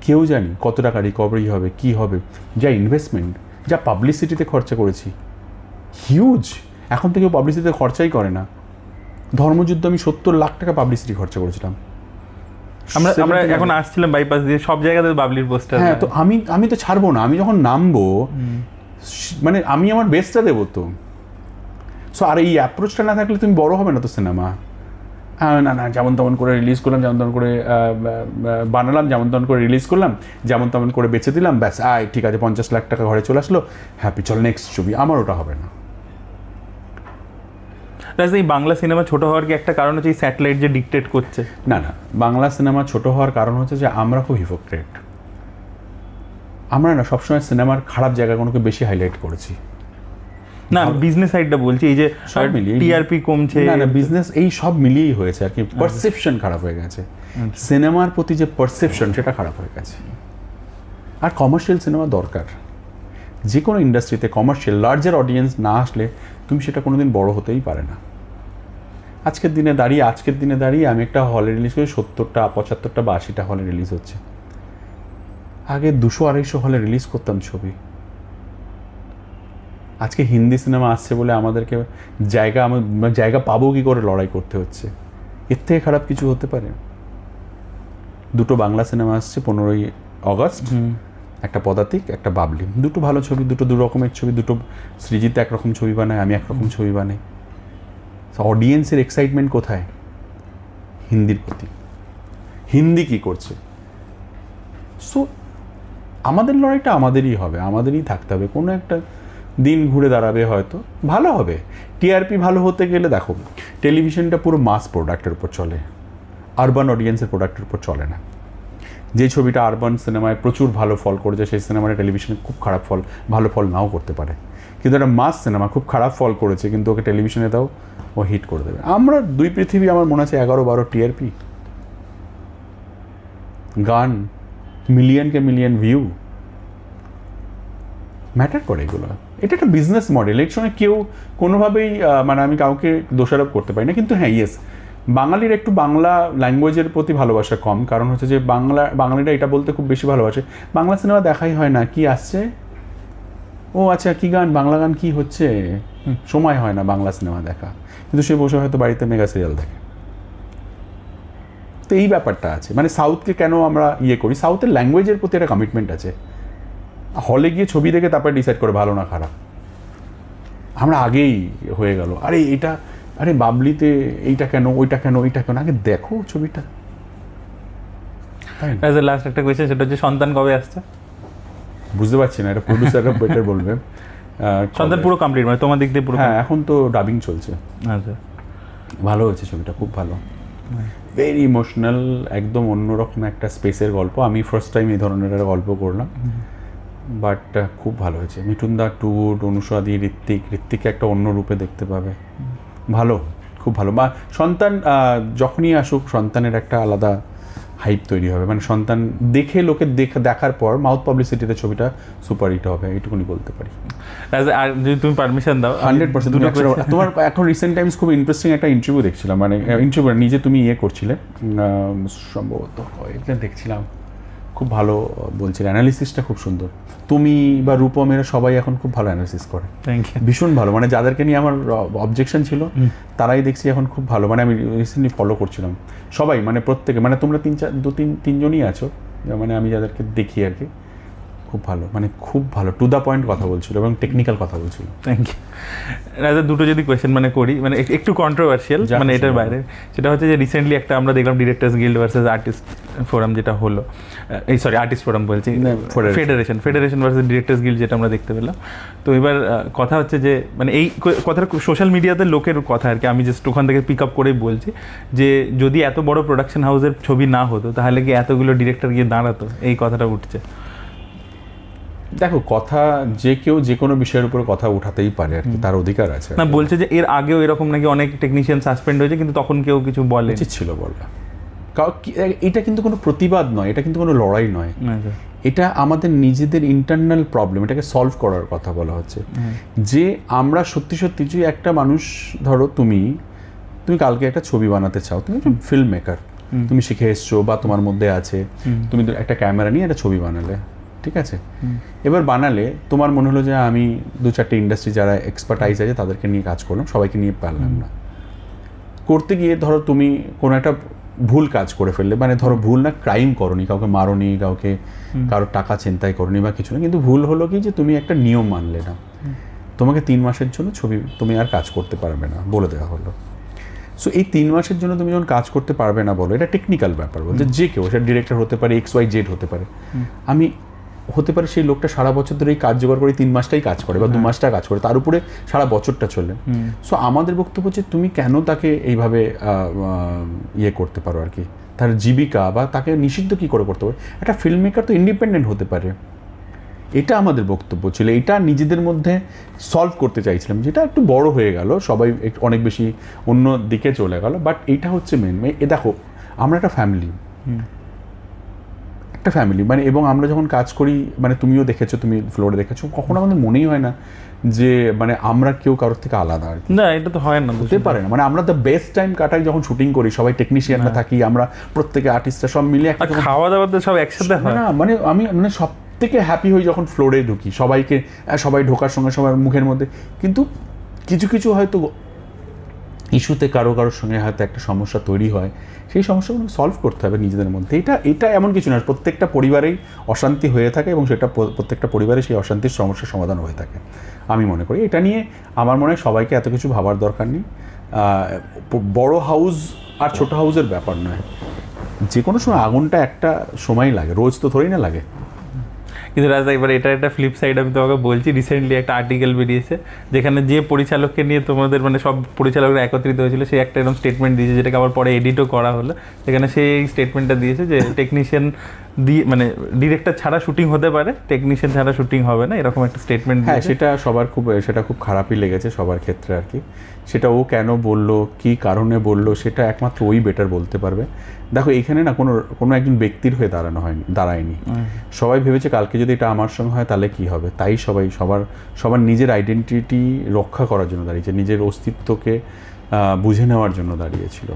কেউ জানি কত টাকা রিকভারি হবে, কি হবে, যা ইনভেস্টমেন্ট, যা পাবলিসিটিতে খরচা করেছি, হিউজ। এখন থেকে পাবলিসিটিতে খরচাই করে না। ধর্মযুদ্ধ আমি 70 লাখ টাকা পাবলিসিটি খরচা করেছিলাম। আমরা এখন আসছিলাম বাইপাস দিয়ে, সব জায়গাতে বাবলির পোস্টার। হ্যাঁ, তো আমি তো ছাড়বো না, আমি যখন নামবো মানে আমি আমার বেস্টটা দেবো তো। সো আর এই অ্যাপ্রোচটা না থাকলে তুমি বড় হবে না তো সিনেমা। না না যেমন তেমন করে রিলিজ করলাম, যেমন তেমন করে বানালাম, যেমন তেমন করে রিলিজ করলাম, যেমন তেমন করে বেচে দিলাম, ব্যাস ঠিক আছে 50 লাখ টাকা ঘরে চলে আসলো, হ্যাপি, চল নেক্সট ছবি। আমার ওটা হবে না। এই বাংলা সিনেমা ছোট হওয়ার কি একটা কারণ হচ্ছে এই স্যাটেলাইট যে ডিকটেট করছে? না না, বাংলা সিনেমা ছোট হওয়ার কারণ হচ্ছে যে আমরা খুব হিপোক্রেট। আমরা না সবসময় সিনেমার খারাপ জায়গাগুলোকে বেশি হাইলাইট করেছি। না বিজনেস সাইডটা বলছি, এই যে সব মিলিয়ে টিআরপি কমছে, না না বিজনেস এই সব মিলিয়েই হয়েছে আর কি। পারসেপশন খারাপ হয়ে গেছে, সিনেমার প্রতি যে পারসেপশন সেটা খারাপ হয়ে গেছে। আর কমার্শিয়াল সিনেমা দরকার, যে কোনো ইন্ডাস্ট্রিতে কমার্শিয়াল লার্জার অডিয়েন্স না আসলে তুমি সেটা কোনোদিন বড় হতেই পারে না। আজকের দিনে দাঁড়িয়ে আমি একটা হলে রিলিজ করি 70টা 75টা বা 80টা হলে রিলিজ হচ্ছে। আগে 200-250 হলে রিলিজ করতাম ছবি। আজকে হিন্দি সিনেমা আসছে বলে আমাদেরকে জায়গা পাবো কি করে লড়াই করতে হচ্ছে। এর থেকে খারাপ কিছু হতে পারে? 2টো বাংলা সিনেমা আসছে 15ই অগস্ট, একটা পদাতিক, একটা বাবলি। 2টো ভালো ছবি, 2টো 2 রকমের ছবি। 2টো সৃজিত একরকম ছবি বানায়, আমি একরকম ছবি বানাই। অডিয়েন্সের এক্সাইটমেন্ট কোথায় হিন্দির প্রতি? হিন্দি কি করছে? সো আমাদের লড়াইটা আমাদেরই হবে, আমাদেরই থাকতে হবে। কোনো একটা দিন ঘুরে দাঁড়াবে, হয়তো ভালো হবে। টিআরপি ভালো হতে গেলে দেখো, টেলিভিশনটা পুরো মাস প্রোডাক্টের উপর চলে, আরবান অডিয়েন্সের প্রোডাক্টের উপর চলে না। যে ছবিটা আরবান সিনেমায় প্রচুর ভালো ফল করেছে, সেই সিনেমাটা টেলিভিশনে খুব খারাপ ভালো ফল নাও করতে পারে। কিন্তু একটা মাস সিনেমা খুব খারাপ ফল করেছে, কিন্তু ওকে টেলিভিশনে দাও, ও হিট করে দেবে। আমরা দুই পৃথিবী, আমার মনে আছে 11-12 টিআরপি, গান মিলিয়ন ভিউ, ম্যাটার করে এগুলো। এটা একটা বিজনেস মডেল, এর সঙ্গে কেউ কোনোভাবেই মানে আমি কাউকে দোষারোপ করতে পারি না। কিন্তু হ্যাঁ, ইয়েস, বাঙালির একটু বাংলা ল্যাঙ্গুয়েজের প্রতি ভালোবাসা কম। কারণ হচ্ছে যে বাঙালিরা এটা বলতে খুব বেশি ভালোবাসে, বাংলা সিনেমা দেখাই হয় না, কি আসছে, ও আচ্ছা কি গান, বাংলা গান কি হচ্ছে, সময় হয় না বাংলা সিনেমা দেখা। কিন্তু সে বসে হয়তো বাড়িতে মেগা সিরিয়াল দেখে। তো এই ব্যাপারটা আছে। মানে সাউথকে কেন আমরা করি, সাউথের ল্যাঙ্গুয়েজের প্রতি একটা কমিটমেন্ট আছে। হলে গিয়ে ছবি দেখে তারপরে ডিসাইড করে ভালো না খারাপ। আমরা আগেই হয়ে গেল, আরে বাবলিতে এইটা কেন, ওইটা কেন, আগে দেখো ছবিটা। লাস্ট একটা কোয়েশ্চেন, সেটা হচ্ছে সন্তান কবে আসছে? বুঝতে পারছি না, এটা প্রডিউসাররা বেটার বলবে। সন্তান পুরো কমপ্লিট, মানে তোমার দিক দিয়ে পুরো? হ্যাঁ, এখন তো ডাবিং চলছে। আচ্ছা, ভালো হয়েছে ছবিটা, খুব ভালো, ভেরি ইমোশনাল, একদম অন্যরকম একটা স্পেসের গল্প। আমি ফার্স্ট টাইম এই ধরনের একটা গল্প করলাম, বাট খুব ভালো হয়েছে। মিঠুনদা, টুড, অনুষাদি, ঋত্বিককে একটা অন্য রূপে দেখতে পাবে। ভালো, খুব ভালো। বা সন্তান যখনই আসুক, সন্তানের একটা আলাদা হাইপ তৈরি হবে। মানে সন্তান দেখে লোকে দেখার পর মাউথ পাবলিসিটিতে ছবিটা সুপারহিট হবে, এইটুকুনি বলতে পারি। আর যদি তুমি পারমিশন দাও, 100%। তোমার এখন রিসেন্ট টাইমস খুব ইন্টারেস্টিং একটা ইন্টারভিউ দেখছিলাম, মানে ইন্টারভিউ নিজে তুমি করছিলে সম্ভবত, এটা দেখছিলাম, খুব ভালো বলছিল, অ্যানালিসিসটা খুব সুন্দর। তুমি বা রূপমেরা সবাই এখন খুব ভালো অ্যানালিসিস করে, ভীষণ ভালো। মানে যাদেরকে নিয়ে আমার অবজেকশন ছিল, তারাই দেখছি এখন খুব ভালো। মানে আমি রিসেন্টলি ফলো করছিলাম সবাই, মানে প্রত্যেকে, মানে তোমরা তিনজনই আছো, মানে আমি যাদেরকে দেখি আর কি, খুব ভালো, মানে খুব ভালো, টু দ্য পয়েন্ট কথা বলছিল এবং টেকনিক্যাল কথা বলছিল। Thank you. রাজা, দুটো যদি কোয়েশ্চেন মানে করি, মানে একটু কন্ট্রোভার্সিয়াল, মানে এটার বাইরে, সেটা হচ্ছে যে রিসেন্টলি একটা আমরা দেখলাম directors guild versus artist forum, যেটা হলো, আর্টিস্ট ফোরাম বলছি, ফেডারেশন ভার্সেস ডিরেক্টর্স গিল্ড, যেটা আমরা দেখতে পেলাম। তো এবার কথা হচ্ছে যে, মানে এই কথাটা সোশ্যাল মিডিয়াতে লোকের কথা আর কি, আমি জাস্ট ওখান থেকে পিক আপ করেই বলছি যে যদি এত বড় প্রোডাকশন হাউসের ছবি না হতো, তাহলে কি এতগুলো ডিরেক্টর গিয়ে দাঁড়াতো? এই কথাটা উঠছে। দেখো, কথা যে কেউ যে কোনো বিষয়ের উপর কথা উঠাতেই পারে আর কি, তার অধিকার আছে। না, বলছে যে এর আগেও এরকম নাকি অনেক টেকনিশিয়ান সাসপেন্ড হয়েছে, কিন্তু তখন কেউ কিছু বলে, উচিত ছিল বলা। এটা কিন্তু কোনো প্রতিবাদ নয়, এটা কিন্তু কোনো লড়াই নয়, এটা আমাদের নিজেদের ইন্টারনাল প্রবলেম, এটাকে সলভ করার কথা বলা হচ্ছে। যে আমরা সত্যি যে একটা মানুষ, ধরো তুমি কালকে একটা ছবি বানাতে চাও, তুমি একটা ফিল্ম মেকার, তুমি শিখে এসছো বা তোমার মধ্যে আছে, তুমি একটা ক্যামেরা নিয়ে একটা ছবি বানালে, ঠিক আছে, এবার বানালে তোমার মনে হলো যে আমি 2-4টে ইন্ডাস্ট্রি যারা এক্সপার্টাইজ আছে তাদেরকে নিয়ে কাজ করলাম, সবাইকে নিয়ে পারলাম না। করতে গিয়ে ধরো তুমি কোনো একটা ভুল কাজ করে ফেললে, মানে ধরো ভুল না, ক্রাইম করনি, কাউকে মারোনি, কারোর টাকা চিন্তাই করনি বা কিছু না, কিন্তু ভুল হলো কি যে তুমি একটা নিয়ম মানলে না, তোমাকে 3 মাসের জন্য ছবি তুমি আর কাজ করতে পারবে না বলে দেওয়া হলো। সো এই 3 মাসের জন্য তুমি যখন কাজ করতে পারবে না বলো, এটা টেকনিক্যাল ব্যাপার বলতে যে কেউ, সেটা ডিরেক্টর হতে পারে, XYZ হতে পারে, আমি হতে পারে সেই লোকটা সারা বছর ধরে এই কাজ জোগাড় করে 3 মাসটাই কাজ করে বা 2 মাসটা কাজ করে, তার উপরে সারা বছরটা চলে। সো আমাদের বক্তব্য হচ্ছে তুমি কেন তাকে এইভাবে ইয়ে করতে পারো আর কি, তার জীবিকা বা তাকে নিষিদ্ধ কী করে করতে পারে? একটা ফিল্ম মেকার তো ইন্ডিপেন্ডেন্ট হতে পারে, এটা আমাদের বক্তব্য ছিল। এটা নিজেদের মধ্যে সলভ করতে চাইছিলাম, যেটা একটু বড় হয়ে গেল, সবাই অনেক বেশি অন্য দিকে চলে গেল, বাট এইটা হচ্ছে মেন। দেখো আমরা একটা ফ্যামিলি, মানে এবং আমরা যখন কাজ করি, মানে তুমিও দেখেছো, তুমি ফ্লোরে দেখেছো, কখনো আমাদের মনেই হয় না যে মানে আমরা কেউ কারোর থেকে আলাদা আর কি। না, এটা তো হয় না, হতে পারে না। মানে আমরা দ্য বেস্ট টাইম কাটাই যখন শুটিং করি, সবাই টেকনিশিয়ানরা থাকি, আমরা প্রত্যেকে আর্টিস্টরা সব মিলে একটা খাওয়া দাওয়া সব একসাথে হয় না। মানে আমি মানে সব থেকে হ্যাপি হই যখন ফ্লোরে ঢুকি, সবাই ঢোকার সঙ্গে সবার মুখের মধ্যে, কিন্তু কিছু কিছু হয়তো ইস্যুতে কারোর সঙ্গে হয়তো একটা সমস্যা তৈরি হয়, সেই সমস্যাগুলো সলভ করতে হবে নিজেদের মধ্যে। এটা এমন কিছু না, প্রত্যেকটা পরিবারেই অশান্তি হয়ে থাকে এবং সেটা প্রত্যেকটা পরিবারে সেই অশান্তির সমস্যার সমাধান হয়ে থাকে। আমি মনে করি এটা নিয়ে আমার মনে হয় সবাইকে এত কিছু ভাবার দরকার নেই। বড় হাউস আর ছোট হাউসের ব্যাপার নয়, যে কোনো সময় আগুনটা একটা সময় লাগে, রোজ তো থোড়ই না লাগে। কিন্তু রাজা, এবার এটা একটা ফ্লিপ সাইড আমি তোমাকে বলছি। রিসেন্টলি একটা আর্টিকেল বেরিয়েছে যেখানে যে পরিচালককে নিয়ে তোমাদের মানে সব পরিচালকরা একত্রিত হয়েছিল, সে একটা এরকম স্টেটমেন্ট দিয়েছে, যেটাকে আবার পরে এডিটও করা হলো। সেখানে সে এই স্টেটমেন্টটা দিয়েছে যে টেকনিশিয়ান দিয়ে মানে ডিরেক্টর ছাড়া শুটিং হতে পারে, টেকনিশিয়ান ছাড়া শুটিং হবে না, এরকম একটা স্টেটমেন্ট। হ্যাঁ, সেটা খুব খারাপই লেগেছে সবার ক্ষেত্রে আর কি। সেটা ও কেন বললো, কী কারণে বললো, সেটা একমাত্র ওই বেটার বলতে পারবে। দেখো এখানে না কোনো একজন ব্যক্তির হয়ে দাঁড়ায়নি। সবাই ভেবেছে কালকে যদি এটা আমার সঙ্গে হয় তাহলে কি হবে, তাই সবার নিজের আইডেন্টিটি রক্ষা করার জন্য দাঁড়িয়েছে, নিজের অস্তিত্বকে বুঝে নেওয়ার জন্য দাঁড়িয়েছিল।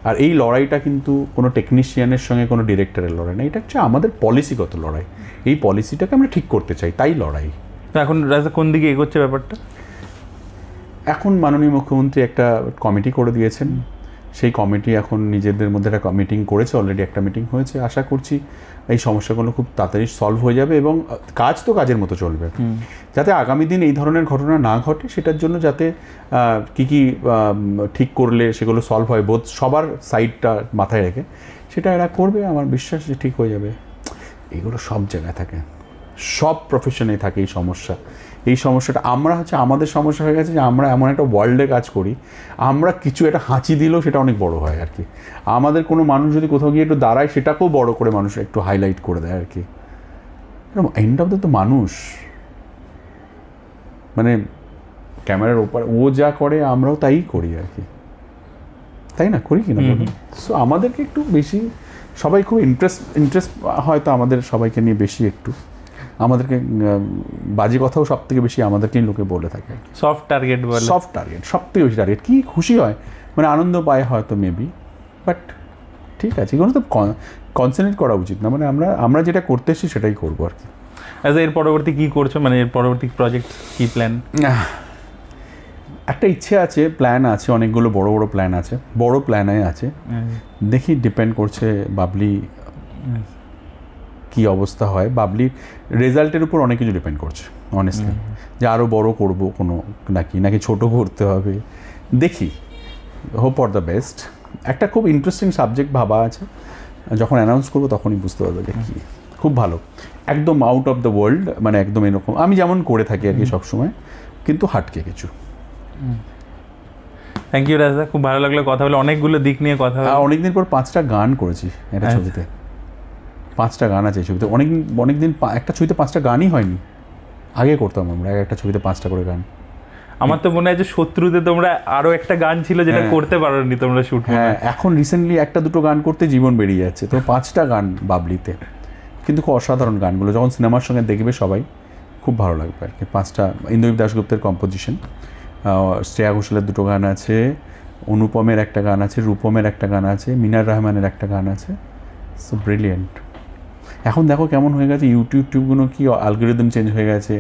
আর এই লড়াইটা কিন্তু কোনো টেকনিশিয়ানের সঙ্গে কোনো ডিরেক্টরের লড়াই না, এটা হচ্ছে আমাদের পলিসিগত লড়াই। এই পলিসিটাকে আমরা ঠিক করতে চাই, তাই লড়াই। এখন রাজা কোন দিকে এগোচ্ছে ব্যাপারটা? এখন মাননীয় মুখ্যমন্ত্রী একটা কমিটি করে দিয়েছেন, সেই কমিটি এখন নিজেদের মধ্যে একটা মিটিং করেছে, অলরেডি একটা মিটিং হয়েছে। আশা করছি এই সমস্যাগুলো খুব তাড়াতাড়ি সলভ হয়ে যাবে এবং কাজ তো কাজের মতো চলবে, যাতে আগামী দিন এই ধরনের ঘটনা না ঘটে। সেটার জন্য যাতে কী ঠিক করলে সেগুলো সলভ হয়, বোধ সবার সাইডটা মাথায় রেখে সেটা এরা করবে। আমার বিশ্বাস যে ঠিক হয়ে যাবে। এগুলো সব জায়গায় থাকে, সব প্রফেশনেই থাকে এই সমস্যাটা। আমাদের সমস্যা হয়ে গেছে যে আমরা এমন একটা ওয়ার্ল্ডে কাজ করি, আমরা কিছু একটা হাঁচি দিলেও সেটা অনেক বড় হয় আর কি। আমাদের কোনো মানুষ যদি কোথাও গিয়ে একটু দাঁড়ায়, সেটাকেও বড় করে মানুষ একটু হাইলাইট করে দেয় আর কি। এন্ড অফ দ্য তো মানুষ, মানে ক্যামেরার ওপর ও যা করে আমরাও তাই করি আর কি, তাই না? করি কিনা বলুন? সো আমাদেরকে একটু বেশি সবাই খুব ইন্টারেস্ট হয়তো আমাদের সবাইকে নিয়ে বেশি, একটু আমাদেরকে বাজে কথাও সব থেকে বেশি আমাদেরকেই লোকে বলে থাকে। সফট টার্গেট সব থেকে বেশি টার্গেট। কি খুশি হয়, মানে আনন্দ পায় হয়তো মেবি, বাট ঠিক আছে, এগুলো তো কনসেন্ট্রেট করা উচিত না। মানে আমরা যেটা করতে এসেছি সেটাই করবো আর কি। এর পরবর্তী কী করছো, মানে এর পরবর্তী প্রজেক্ট কী প্ল্যান? একটা ইচ্ছে আছে, প্ল্যান আছে, অনেকগুলো বড় প্ল্যান আছে, বড় প্ল্যানে আছে। দেখি, ডিপেন্ড করছে বাবলি কি অবস্থা হয়। বাবলির রেজাল্টের উপর অনেক কিছু ডিপেন্ড করছে অনেস্টলি, যে আরও বড় করবো কোনো নাকি ছোট করতে হবে। দেখি, হোপ ফর দ্য বেস্ট। একটা খুব ইন্টারেস্টিং সাবজেক্ট ভাবা আছে, যখন অ্যানাউন্স করবো তখনই বুঝতে পারবে যে কী। খুব ভালো, একদম আউট অফ দ্য ওয়ার্ল্ড, মানে একদম এরকম আমি যেমন করে থাকি আর কি সবসময়, কিন্তু হাটকে কিছু। থ্যাংক ইউ রাজা, খুব ভালো লাগলো কথা বলে, অনেকগুলো দিক নিয়ে কথা বলে। অনেকদিন পর 5টা গান করেছি একটা ছবিতে, 5টা গান আছে এই ছবিতে। অনেকদিন একটা ছবিতে 5টা গানই হয়নি, আগে করতাম আমরা একটা ছবিতে 5টা করে গান। আমার তো মনে হয় যে শত্রুতে তোমরা আরো একটা গান ছিল যেটা করতে পারোনি তোমরা শুট। হ্যাঁ, এখন রিসেন্টলি 1-2টো গান করতে জীবন বেরিয়ে যাচ্ছে, তো 5টা গান বাবলিতে, কিন্তু খুব অসাধারণ গানগুলো। যখন সিনেমার সঙ্গে দেখবে সবাই, খুব ভালো লাগবে আর কি। 5টা ইন্দ্রজিৎ দাশগুপ্তের কম্পোজিশন, শ্রেয়া ঘোষালের 2টো গান আছে, অনুপমের একটা গান আছে, রূপমের একটা গান আছে, মিনার রহমানের একটা গান আছে। So brilliant. এখন দেখো কেমন হয়ে গেছে, ইউটিউবগুলো কি অ্যালগরিদম চেঞ্জ হয়ে গেছে,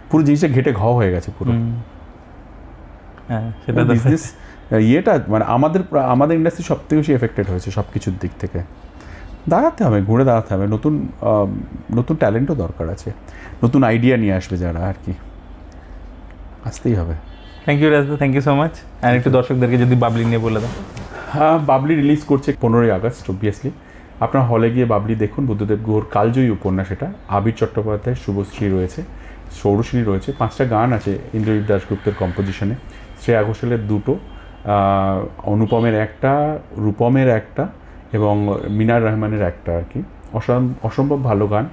পুরো জিনিসটা ঘেটে হয়ে গেছে পুরো। সেটা বিজনেস ইয়েটা মানে আমাদের ইন্ডাস্ট্রি সব থেকে বেশি এফেক্টেড হয়েছে সব কিছুর দিক থেকে। দাঁড়াতে হবে, ঘুরে দাঁড়াতে হবে, নতুন ট্যালেন্টও দরকার আছে, নতুন আইডিয়া নিয়ে আসবে যারা আর কি, আসতেই হবে। থ্যাংক ইউ রাজদা, থ্যাংক ইউ সো মাচ। আর একটু দর্শকদেরকে যদি বাবলি নিয়ে বলে দাও। হ্যাঁ, বাবলি রিলিজ করছে 15ই আগস্ট। অবভিয়াসলি আপনার হলে গিয়ে বাবলি দেখুন। বুদ্ধদেব গুহর কালজয়ী উপন্যাস এটা। আবির চট্টোপাধ্যায়, শুভশ্রী রয়েছে, সৌরশ্রী রয়েছে, 5টা গান আছে ইন্দ্রজিৎ দাশগুপ্তের কম্পোজিশনে, শ্রেয়া ঘোষালের 2টো, অনুপমের 1টা, রূপমের 1টা এবং মিনার রহমানের 1টা আর কি। অসম্ভব ভালো গান।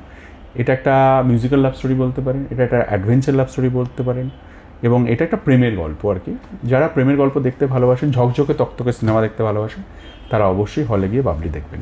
এটা একটা মিউজিক্যাল লাভ স্টোরি বলতে পারেন, এটা একটা অ্যাডভেঞ্চার লাভ স্টোরি বলতে পারেন, এবং এটা একটা প্রেমের গল্প আর কি। যারা প্রেমের গল্প দেখতে ভালোবাসেন, ঝকঝকে তকতকে সিনেমা দেখতে ভালোবাসেন, তারা অবশ্যই হলে গিয়ে বাবলি দেখবেন।